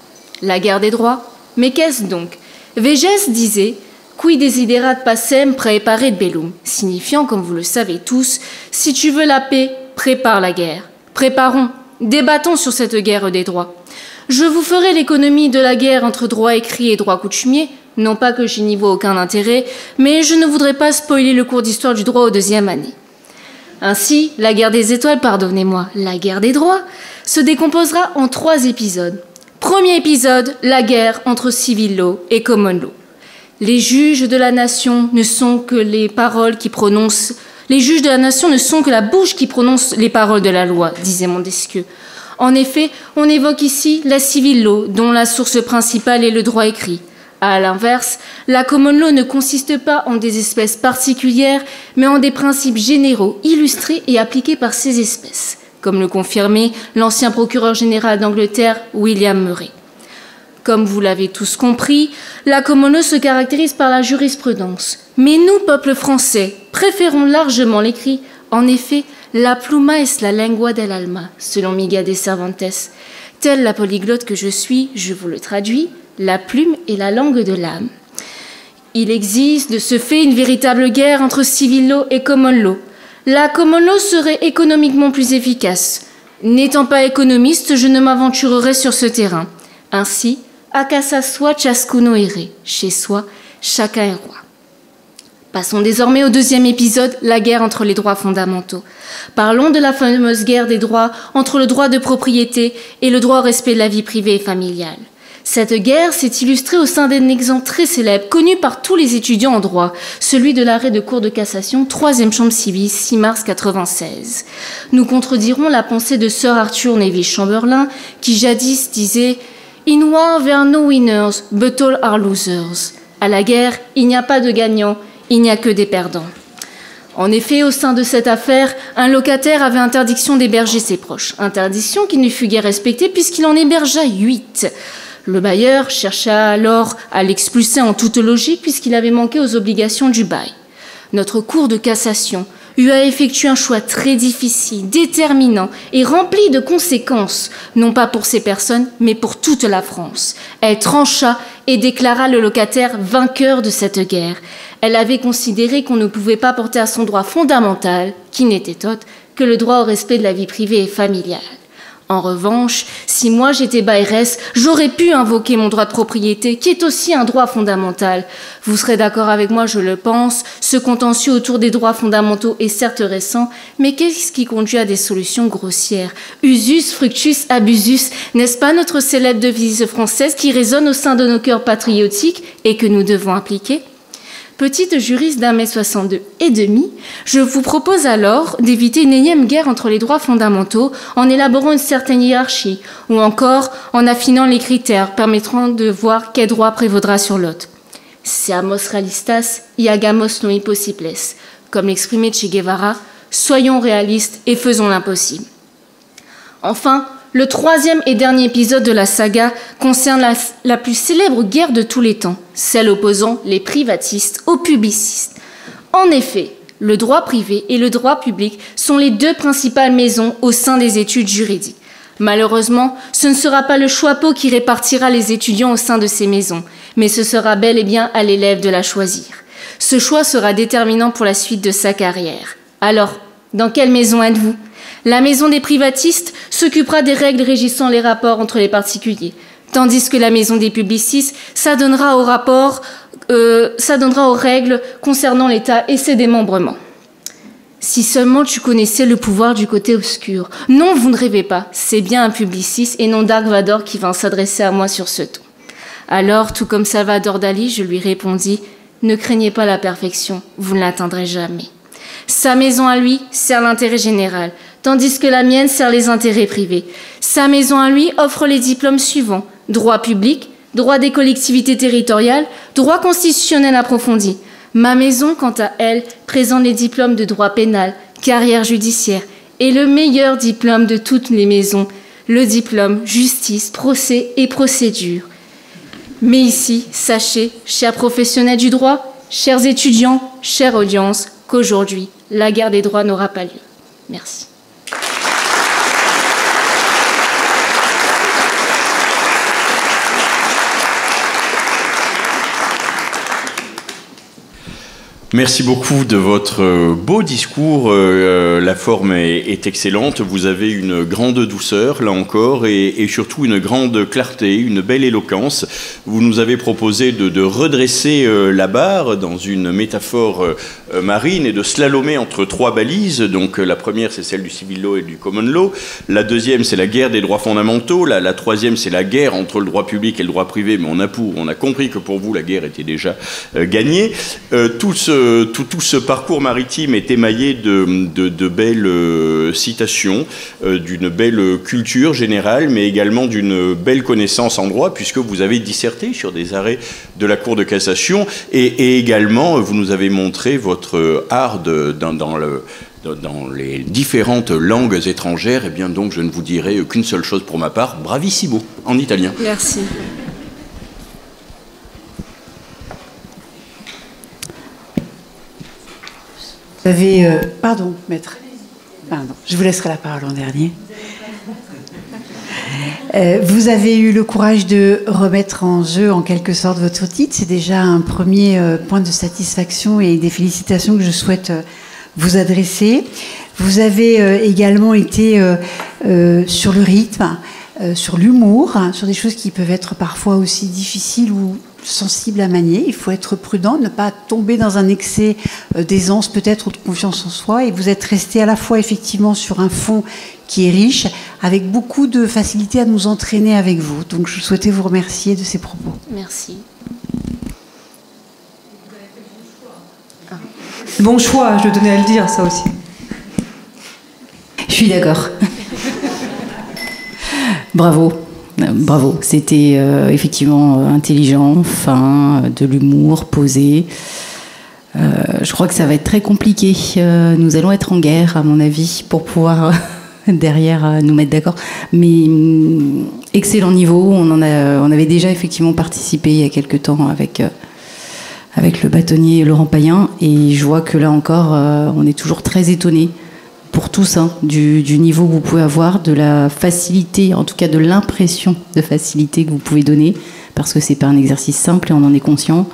La guerre des droits? Mais qu'est-ce donc? Végès disait « Qui desiderat pacem praeparet bellum », signifiant, comme vous le savez tous, « Si tu veux la paix, prépare la guerre ». Préparons, débattons sur cette guerre des droits. Je vous ferai l'économie de la guerre entre droit écrit et droit coutumier, non pas que je n'y vois aucun intérêt, mais je ne voudrais pas spoiler le cours d'histoire du droit aux 2e année. Ainsi, la guerre des étoiles, pardonnez-moi, la guerre des droits, se décomposera en 3 épisodes. Premier épisode, la guerre entre civil law et common law. Les juges de la nation ne sont que les paroles qui prononcent... Les juges de la nation ne sont que la bouche qui prononce les paroles de la loi, disait Montesquieu. En effet, on évoque ici la civil law, dont la source principale est le droit écrit. À l'inverse, la common law ne consiste pas en des espèces particulières, mais en des principes généraux, illustrés et appliqués par ces espèces, comme le confirmait l'ancien procureur général d'Angleterre, William Murray. Comme vous l'avez tous compris, la common law se caractérise par la jurisprudence. Mais nous, peuple français, préférons largement l'écrit. En effet, la pluma es la lengua del alma, selon Miguel de Cervantes. Telle la polyglotte que je suis, je vous le traduis, la plume est la langue de l'âme. Il existe de ce fait une véritable guerre entre civil law et common law. La common law serait économiquement plus efficace. N'étant pas économiste, je ne m'aventurerai sur ce terrain. Ainsi, a casa sua ciascuno ere, chez soi, chacun est roi. Passons désormais au 2e épisode, la guerre entre les droits fondamentaux. Parlons de la fameuse guerre des droits entre le droit de propriété et le droit au respect de la vie privée et familiale. Cette guerre s'est illustrée au sein d'un exemple très célèbre, connu par tous les étudiants en droit, celui de l'arrêt de Cour de cassation, 3e chambre civile, 6 mars 1996. Nous contredirons la pensée de Sir Arthur Neville Chamberlain, qui jadis disait « In war there are no winners, but all are losers ». À la guerre, il n'y a pas de gagnants, il n'y a que des perdants. En effet, au sein de cette affaire, un locataire avait interdiction d'héberger ses proches. Interdiction qui ne fut guère respectée puisqu'il en hébergea 8. Le bailleur chercha alors à l'expulser en toute logique puisqu'il avait manqué aux obligations du bail. Notre Cour de cassation eut à effectuer un choix très difficile, déterminant et rempli de conséquences, non pas pour ces personnes, mais pour toute la France. Elle trancha et déclara le locataire vainqueur de cette guerre. Elle avait considéré qu'on ne pouvait pas porter à son droit fondamental, qui n'était autre que le droit au respect de la vie privée et familiale. En revanche, si moi j'étais bailleresse, j'aurais pu invoquer mon droit de propriété, qui est aussi un droit fondamental. Vous serez d'accord avec moi, je le pense, ce contentieux autour des droits fondamentaux est certes récent, mais qu'est-ce qui conduit à des solutions grossières? Usus, fructus, abusus, n'est-ce pas notre célèbre devise française qui résonne au sein de nos cœurs patriotiques et que nous devons appliquer? Petite juriste d'1,62 m, je vous propose alors d'éviter une énième guerre entre les droits fondamentaux en élaborant une certaine hiérarchie ou encore en affinant les critères permettant de voir quel droit prévaudra sur l'autre. Seamos realistas y hagamos lo imposibles. Comme l'exprimait Che Guevara, soyons réalistes et faisons l'impossible. Enfin, le 3e et dernier épisode de la saga concerne la plus célèbre guerre de tous les temps, celle opposant les privatistes aux publicistes. En effet, le droit privé et le droit public sont les 2 principales maisons au sein des études juridiques. Malheureusement, ce ne sera pas le Choixpeau qui répartira les étudiants au sein de ces maisons, mais ce sera bel et bien à l'élève de la choisir. Ce choix sera déterminant pour la suite de sa carrière. Alors, dans quelle maison êtes-vous ? La maison des privatistes s'occupera des règles régissant les rapports entre les particuliers, tandis que la maison des publicistes s'adonnera aux règles concernant l'État et ses démembrements. Si seulement tu connaissais le pouvoir du côté obscur. Non, vous ne rêvez pas, c'est bien un publiciste et non Dark Vador qui va s'adresser à moi sur ce ton. Alors, tout comme Salvador Dali, je lui répondis « Ne craignez pas la perfection, vous ne l'atteindrez jamais. » Sa maison à lui sert l'intérêt général, tandis que la mienne sert les intérêts privés. Sa maison à lui offre les diplômes suivants: droit public, droit des collectivités territoriales, droit constitutionnel approfondi. Ma maison, quant à elle, présente les diplômes de droit pénal, carrière judiciaire et le meilleur diplôme de toutes les maisons, le diplôme justice, procès et procédure. Mais ici, sachez, chers professionnels du droit, chers étudiants, chère audience, qu'aujourd'hui, la guerre des droits n'aura pas lieu. Merci. Merci beaucoup de votre beau discours. La forme est excellente. Vous avez une grande douceur, là encore, et surtout une grande clarté, une belle éloquence. Vous nous avez proposé de redresser la barre dans une métaphore marine et de slalomer entre trois balises. Donc la première, c'est celle du civil law et du common law. La deuxième, c'est la guerre des droits fondamentaux. La troisième, c'est la guerre entre le droit public et le droit privé. Mais on a compris que pour vous, la guerre était déjà gagnée. Tout ce parcours maritime est émaillé de belles citations, d'une belle culture générale, mais également d'une belle connaissance en droit, puisque vous avez disserté sur des arrêts de la Cour de cassation, et également vous nous avez montré votre art dans les différentes langues étrangères. Eh bien donc je ne vous dirai qu'une seule chose pour ma part, bravissimo, en italien. Merci. Vous avez... pardon, maître. Pardon, je vous laisserai la parole en dernier. Vous avez eu le courage de remettre en jeu, en quelque sorte, votre titre. C'est déjà un premier point de satisfaction et des félicitations que je souhaite vous adresser. Vous avez également été sur le rythme, sur l'humour, sur des choses qui peuvent être parfois aussi difficiles ou sensible à manier. Il faut être prudent, ne pas tomber dans un excès d'aisance peut-être ou de confiance en soi. Et vous êtes resté à la fois effectivement sur un fond qui est riche, avec beaucoup de facilité à nous entraîner avec vous. Donc je souhaitais vous remercier de ces propos. Merci. Bon choix, je tenais à le dire, ça aussi. Je suis d'accord. Bravo. Bravo, c'était effectivement intelligent, fin, de l'humour, posé. Je crois que ça va être très compliqué. Nous allons être en guerre, à mon avis, pour pouvoir derrière nous mettre d'accord. Mais excellent niveau. On avait déjà effectivement participé il y a quelque temps avec le bâtonnier Laurent Payen, et je vois que là encore, on est toujours très étonnés. Pour tous, du niveau que vous pouvez avoir, de la facilité, en tout cas de l'impression de facilité que vous pouvez donner, parce que c'est pas un exercice simple et on en est conscient.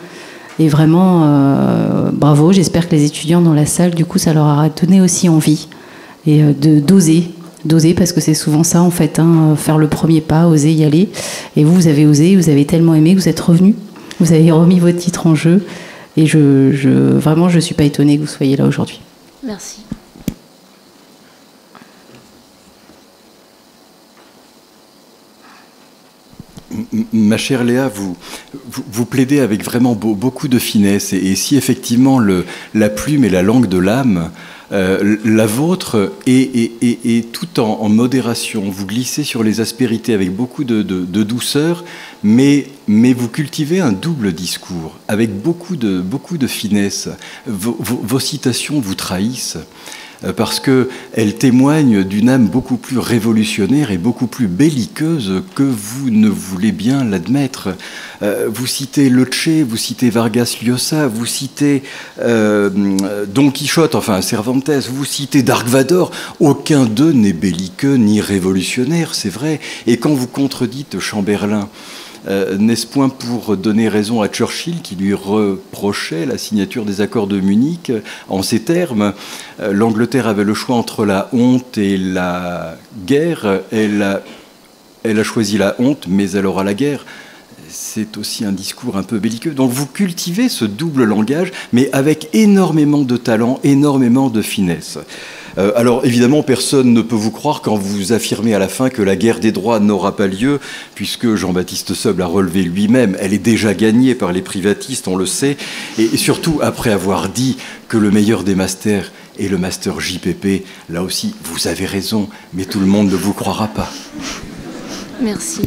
Et vraiment, bravo. J'espère que les étudiants dans la salle, du coup, ça leur aura donné aussi envie et d'oser, parce que c'est souvent ça en fait, faire le premier pas, oser y aller. Et vous avez osé, vous avez tellement aimé que vous êtes revenu, vous avez remis votre titre en jeu, et vraiment, je suis pas étonnée que vous soyez là aujourd'hui. Merci. Ma chère Léa, vous plaidez avec vraiment beaucoup de finesse, et si effectivement la plume est la langue de l'âme, la vôtre est tout en modération. Vous glissez sur les aspérités avec beaucoup de douceur, mais vous cultivez un double discours avec beaucoup de finesse. Vos citations vous trahissent, parce qu'elle témoigne d'une âme beaucoup plus révolutionnaire et beaucoup plus belliqueuse que vous ne voulez bien l'admettre. Vous citez Lecce, vous citez Vargas Llosa, vous citez Don Quichotte, enfin Cervantes, vous citez Dark Vador. Aucun d'eux n'est belliqueux ni révolutionnaire, c'est vrai. Et quand vous contredites Chamberlain, n'est-ce point pour donner raison à Churchill qui lui reprochait la signature des accords de Munich en ces termes? L'Angleterre avait le choix entre la honte et la guerre. Elle a choisi la honte, mais elle aura la guerre. C'est aussi un discours un peu belliqueux. Donc vous cultivez ce double langage, mais avec énormément de talent, énormément de finesse. Alors évidemment, personne ne peut vous croire quand vous affirmez à la fin que la guerre des droits n'aura pas lieu, puisque Jean-Baptiste Seub l'a relevé lui-même. Elle est déjà gagnée par les privatistes, on le sait, et surtout après avoir dit que le meilleur des masters est le master JPP. Là aussi, vous avez raison, mais tout le monde ne vous croira pas. Merci.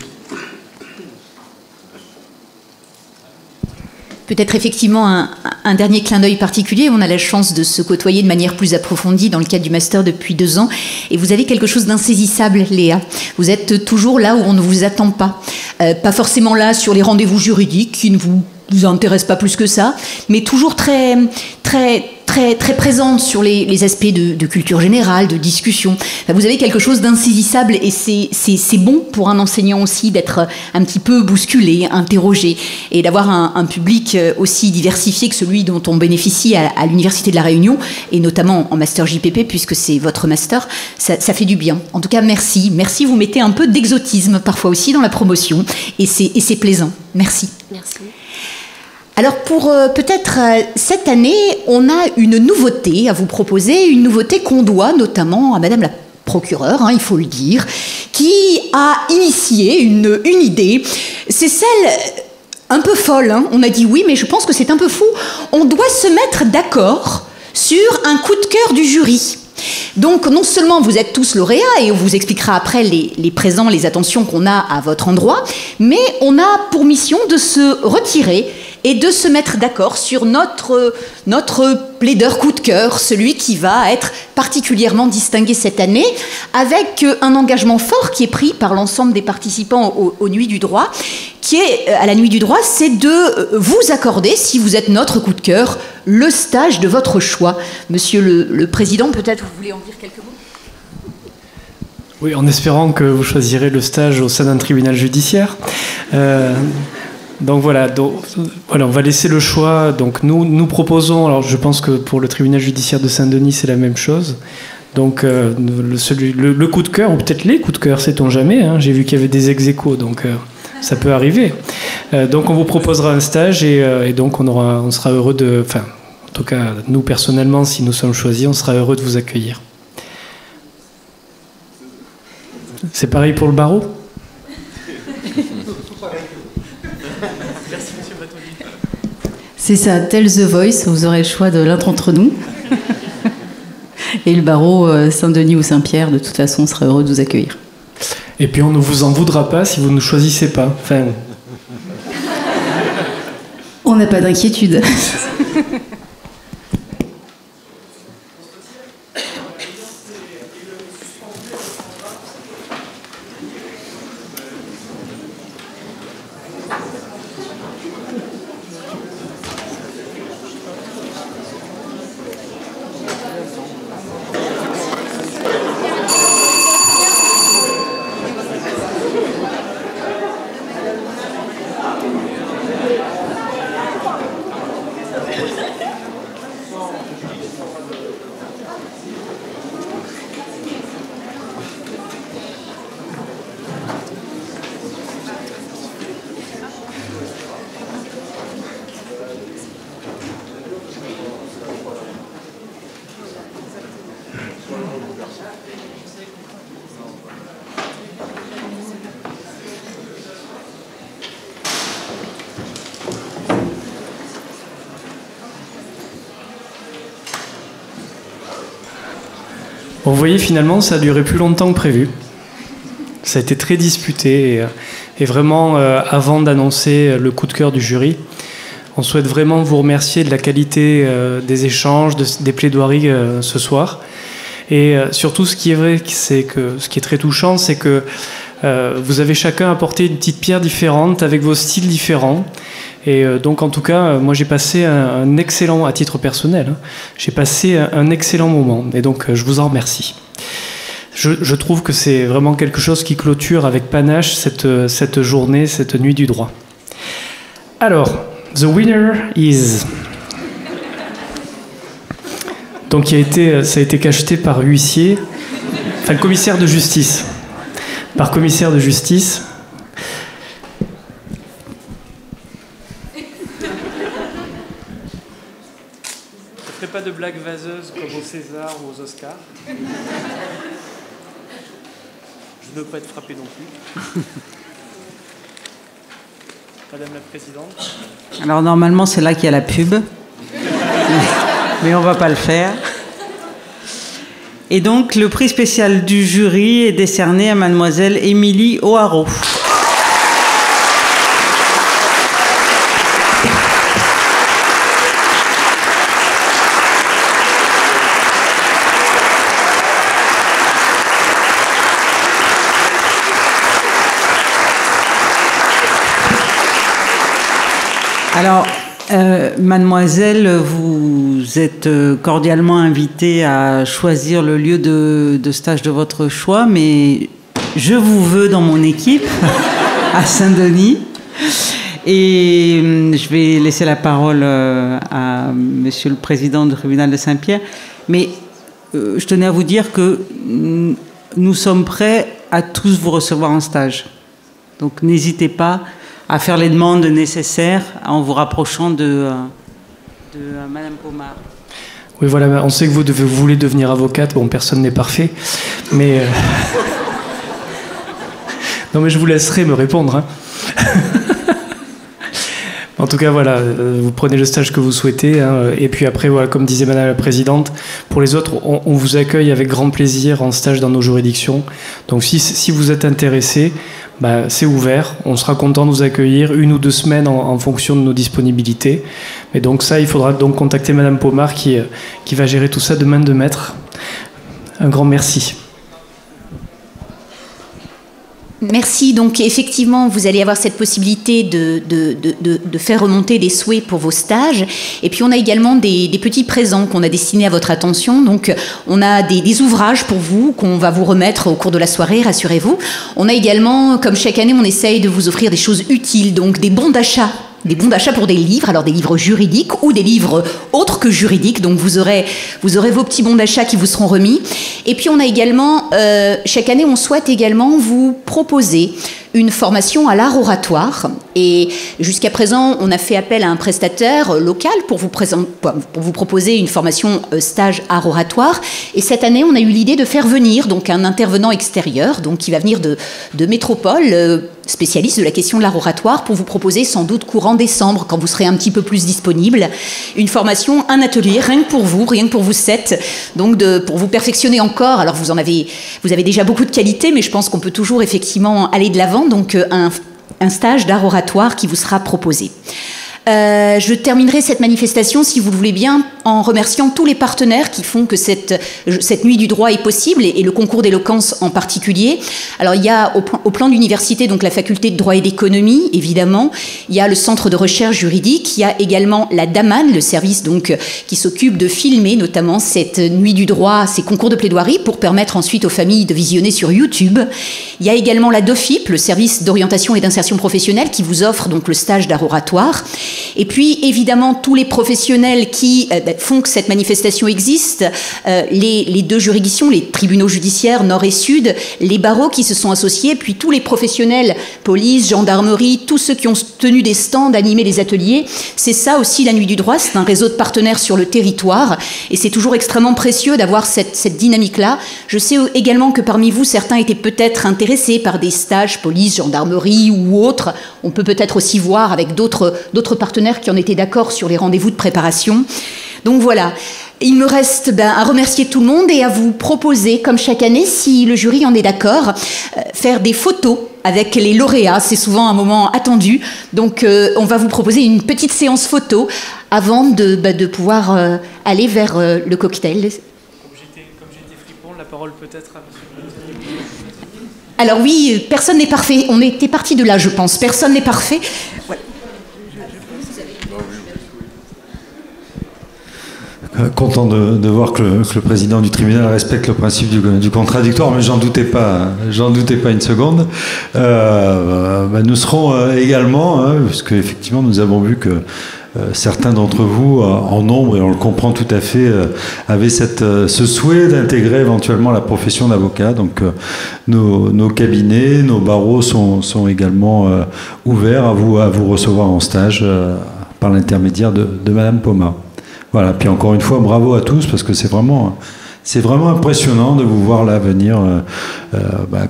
Peut-être effectivement un dernier clin d'œil particulier. On a la chance de se côtoyer de manière plus approfondie dans le cadre du master depuis 2 ans. Et vous avez quelque chose d'insaisissable, Léa. Vous êtes toujours là où on ne vous attend pas. Pas forcément là sur les rendez-vous juridiques qui ne vous intéressent pas plus que ça, mais toujours très présente sur les aspects de culture générale, de discussion. Enfin, vous avez quelque chose d'insaisissable et c'est bon pour un enseignant aussi d'être un petit peu bousculé, interrogé et d'avoir un public aussi diversifié que celui dont on bénéficie à l'Université de La Réunion et notamment en master JPP puisque c'est votre master, ça fait du bien. En tout cas, merci. Merci, vous mettez un peu d'exotisme parfois aussi dans la promotion et c'est plaisant. Merci. Merci. Alors pour peut-être cette année, on a une nouveauté à vous proposer, une nouveauté qu'on doit notamment à Madame la procureure, il faut le dire, qui a initié une idée. C'est celle un peu folle, on a dit oui, mais je pense que c'est un peu fou. On doit se mettre d'accord sur un coup de cœur du jury. Donc non seulement vous êtes tous lauréats et on vous expliquera après les présents, les attentions qu'on a à votre endroit, mais on a pour mission de se retirer et de se mettre d'accord sur notre plaideur coup de cœur, celui qui va être particulièrement distingué cette année, avec un engagement fort qui est pris par l'ensemble des participants aux Nuits du Droit, qui est, à la Nuit du Droit, c'est de vous accorder, si vous êtes notre coup de cœur, le stage de votre choix. Monsieur le Président, peut-être vous voulez en dire quelques mots ? Oui, en espérant que vous choisirez le stage au sein d'un tribunal judiciaire. Donc voilà, on va laisser le choix. Donc nous proposons, alors je pense que pour le tribunal judiciaire de Saint-Denis, c'est la même chose. Donc le coup de cœur, ou peut-être les coups de cœur, sait-on jamais. J'ai vu qu'il y avait des ex-aequo, donc ça peut arriver. Donc on vous proposera un stage et donc on sera heureux de... Enfin, en tout cas, nous personnellement, si nous sommes choisis, on sera heureux de vous accueillir. C'est pareil pour le barreau ? C'est ça, tel The Voice, vous aurez le choix de l'un d'entre nous. Et le barreau Saint-Denis ou Saint-Pierre, de toute façon, on sera heureux de vous accueillir. Et puis on ne vous en voudra pas si vous ne choisissez pas. Enfin... On n'a pas d'inquiétude. Bon, vous voyez, finalement, ça a duré plus longtemps que prévu. Ça a été très disputé. Et vraiment, avant d'annoncer le coup de cœur du jury, on souhaite vraiment vous remercier de la qualité des échanges, des plaidoiries ce soir. Et surtout, ce qui est vrai, c'est que ce qui est très touchant, c'est que vous avez chacun apporté une petite pierre différente avec vos styles différents. Et donc, en tout cas, moi, j'ai passé un excellent, à titre personnel, j'ai passé un excellent moment. Et donc, je vous en remercie. Je trouve que c'est vraiment quelque chose qui clôture avec panache cette journée, cette nuit du droit. Alors, the winner is... Donc, ça a été cacheté par huissier, enfin, le commissaire de justice. Par commissaire de justice... Pas de blagues vaseuses comme au César ou aux Oscars. Je ne veux pas être frappé non plus. Madame la Présidente. Alors normalement c'est là qu'il y a la pub. Mais on ne va pas le faire. Et donc le prix spécial du jury est décerné à mademoiselle Émilie O'Haraud. Alors, mademoiselle, vous êtes cordialement invitée à choisir le lieu de stage de votre choix, mais je vous veux dans mon équipe à Saint-Denis. Et je vais laisser la parole à monsieur le président du tribunal de Saint-Pierre. Mais je tenais à vous dire que nous sommes prêts à tous vous recevoir en stage. Donc n'hésitez pas à faire les demandes nécessaires en vous rapprochant de madame Pomar. Oui, voilà, on sait que vous voulez devenir avocate. Bon, personne n'est parfait. Mais... Non, mais je vous laisserai me répondre. Hein. En tout cas, voilà, vous prenez le stage que vous souhaitez. Hein, et puis après, voilà, comme disait Madame la Présidente, pour les autres, on vous accueille avec grand plaisir en stage dans nos juridictions. Donc si vous êtes intéressé, bah, c'est ouvert. On sera content de vous accueillir 1 ou 2 semaines en fonction de nos disponibilités. Mais donc ça, il faudra donc contacter Madame Pomar qui va gérer tout ça de main de maître. Un grand merci. Merci. Donc effectivement, vous allez avoir cette possibilité de faire remonter des souhaits pour vos stages. Et puis on a également des petits présents qu'on a destinés à votre attention. Donc on a des ouvrages pour vous qu'on va vous remettre au cours de la soirée, rassurez-vous. On a également, comme chaque année, on essaye de vous offrir des choses utiles, donc des bons d'achat. Des bons d'achat pour des livres, alors des livres juridiques ou des livres autres que juridiques. Donc vous aurez vos petits bons d'achat qui vous seront remis. Et puis on a également, chaque année, on souhaite également vous proposer une formation à l'art oratoire. Et jusqu'à présent, on a fait appel à un prestataire local pour vous proposer une formation stage art oratoire. Et cette année, on a eu l'idée de faire venir donc un intervenant extérieur, donc qui va venir de métropole, spécialiste de la question de l'art oratoire, pour vous proposer sans doute courant décembre, quand vous serez un petit peu plus disponible, une formation, un atelier, rien que pour vous 7, donc pour vous perfectionner encore. Alors vous avez déjà beaucoup de qualités, mais je pense qu'on peut toujours effectivement aller de l'avant, donc un stage d'art oratoire qui vous sera proposé. Je terminerai cette manifestation, si vous le voulez bien, en remerciant tous les partenaires qui font que cette nuit du droit est possible, et le concours d'éloquence en particulier. Alors il y a au plan de l'université, donc la faculté de droit et d'économie, évidemment. Il y a le centre de recherche juridique. Il y a également la DAMAN, le service donc qui s'occupe de filmer notamment cette nuit du droit, ces concours de plaidoirie, pour permettre ensuite aux familles de visionner sur YouTube. Il y a également la DOFIP, le service d'orientation et d'insertion professionnelle, qui vous offre donc le stage d'art oratoire. Et puis, évidemment, tous les professionnels qui font que cette manifestation existe, les 2 juridictions, les tribunaux judiciaires nord et sud, les barreaux qui se sont associés, puis tous les professionnels, police, gendarmerie, tous ceux qui ont tenu des stands, animé les ateliers. C'est ça aussi la Nuit du droit, c'est un réseau de partenaires sur le territoire, et c'est toujours extrêmement précieux d'avoir cette dynamique-là. Je sais également que parmi vous, certains étaient peut-être intéressés par des stages police, gendarmerie ou autres. On peut peut-être aussi voir avec d'autres partenaires qui en étaient d'accord sur les rendez-vous de préparation. Donc voilà, il me reste à remercier tout le monde et à vous proposer, comme chaque année, si le jury en est d'accord, faire des photos avec les lauréats. C'est souvent un moment attendu. Donc on va vous proposer une petite séance photo avant de pouvoir aller vers le cocktail. Comme j'étais fripon, la parole peut-être à monsieur. Alors oui, personne n'est parfait. On était parti de là, je pense. Personne n'est parfait. Ouais. Content de voir que le président du tribunal respecte le principe du contradictoire, mais j'en doutais pas une seconde. Nous serons également, puisque effectivement nous avons vu que certains d'entre vous, en nombre, et on le comprend tout à fait, avaient ce souhait d'intégrer éventuellement la profession d'avocat. Donc nos cabinets, nos barreaux sont également ouverts à vous recevoir en stage par l'intermédiaire de Madame Pomar. Voilà, puis encore une fois, bravo à tous, parce que c'est vraiment impressionnant de vous voir là venir.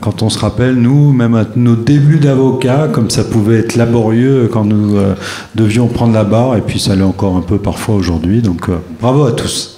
Quand on se rappelle, nous, même à nos débuts d'avocat, comme ça pouvait être laborieux quand nous devions prendre la barre, et puis ça l'est encore un peu parfois aujourd'hui. Donc bravo à tous.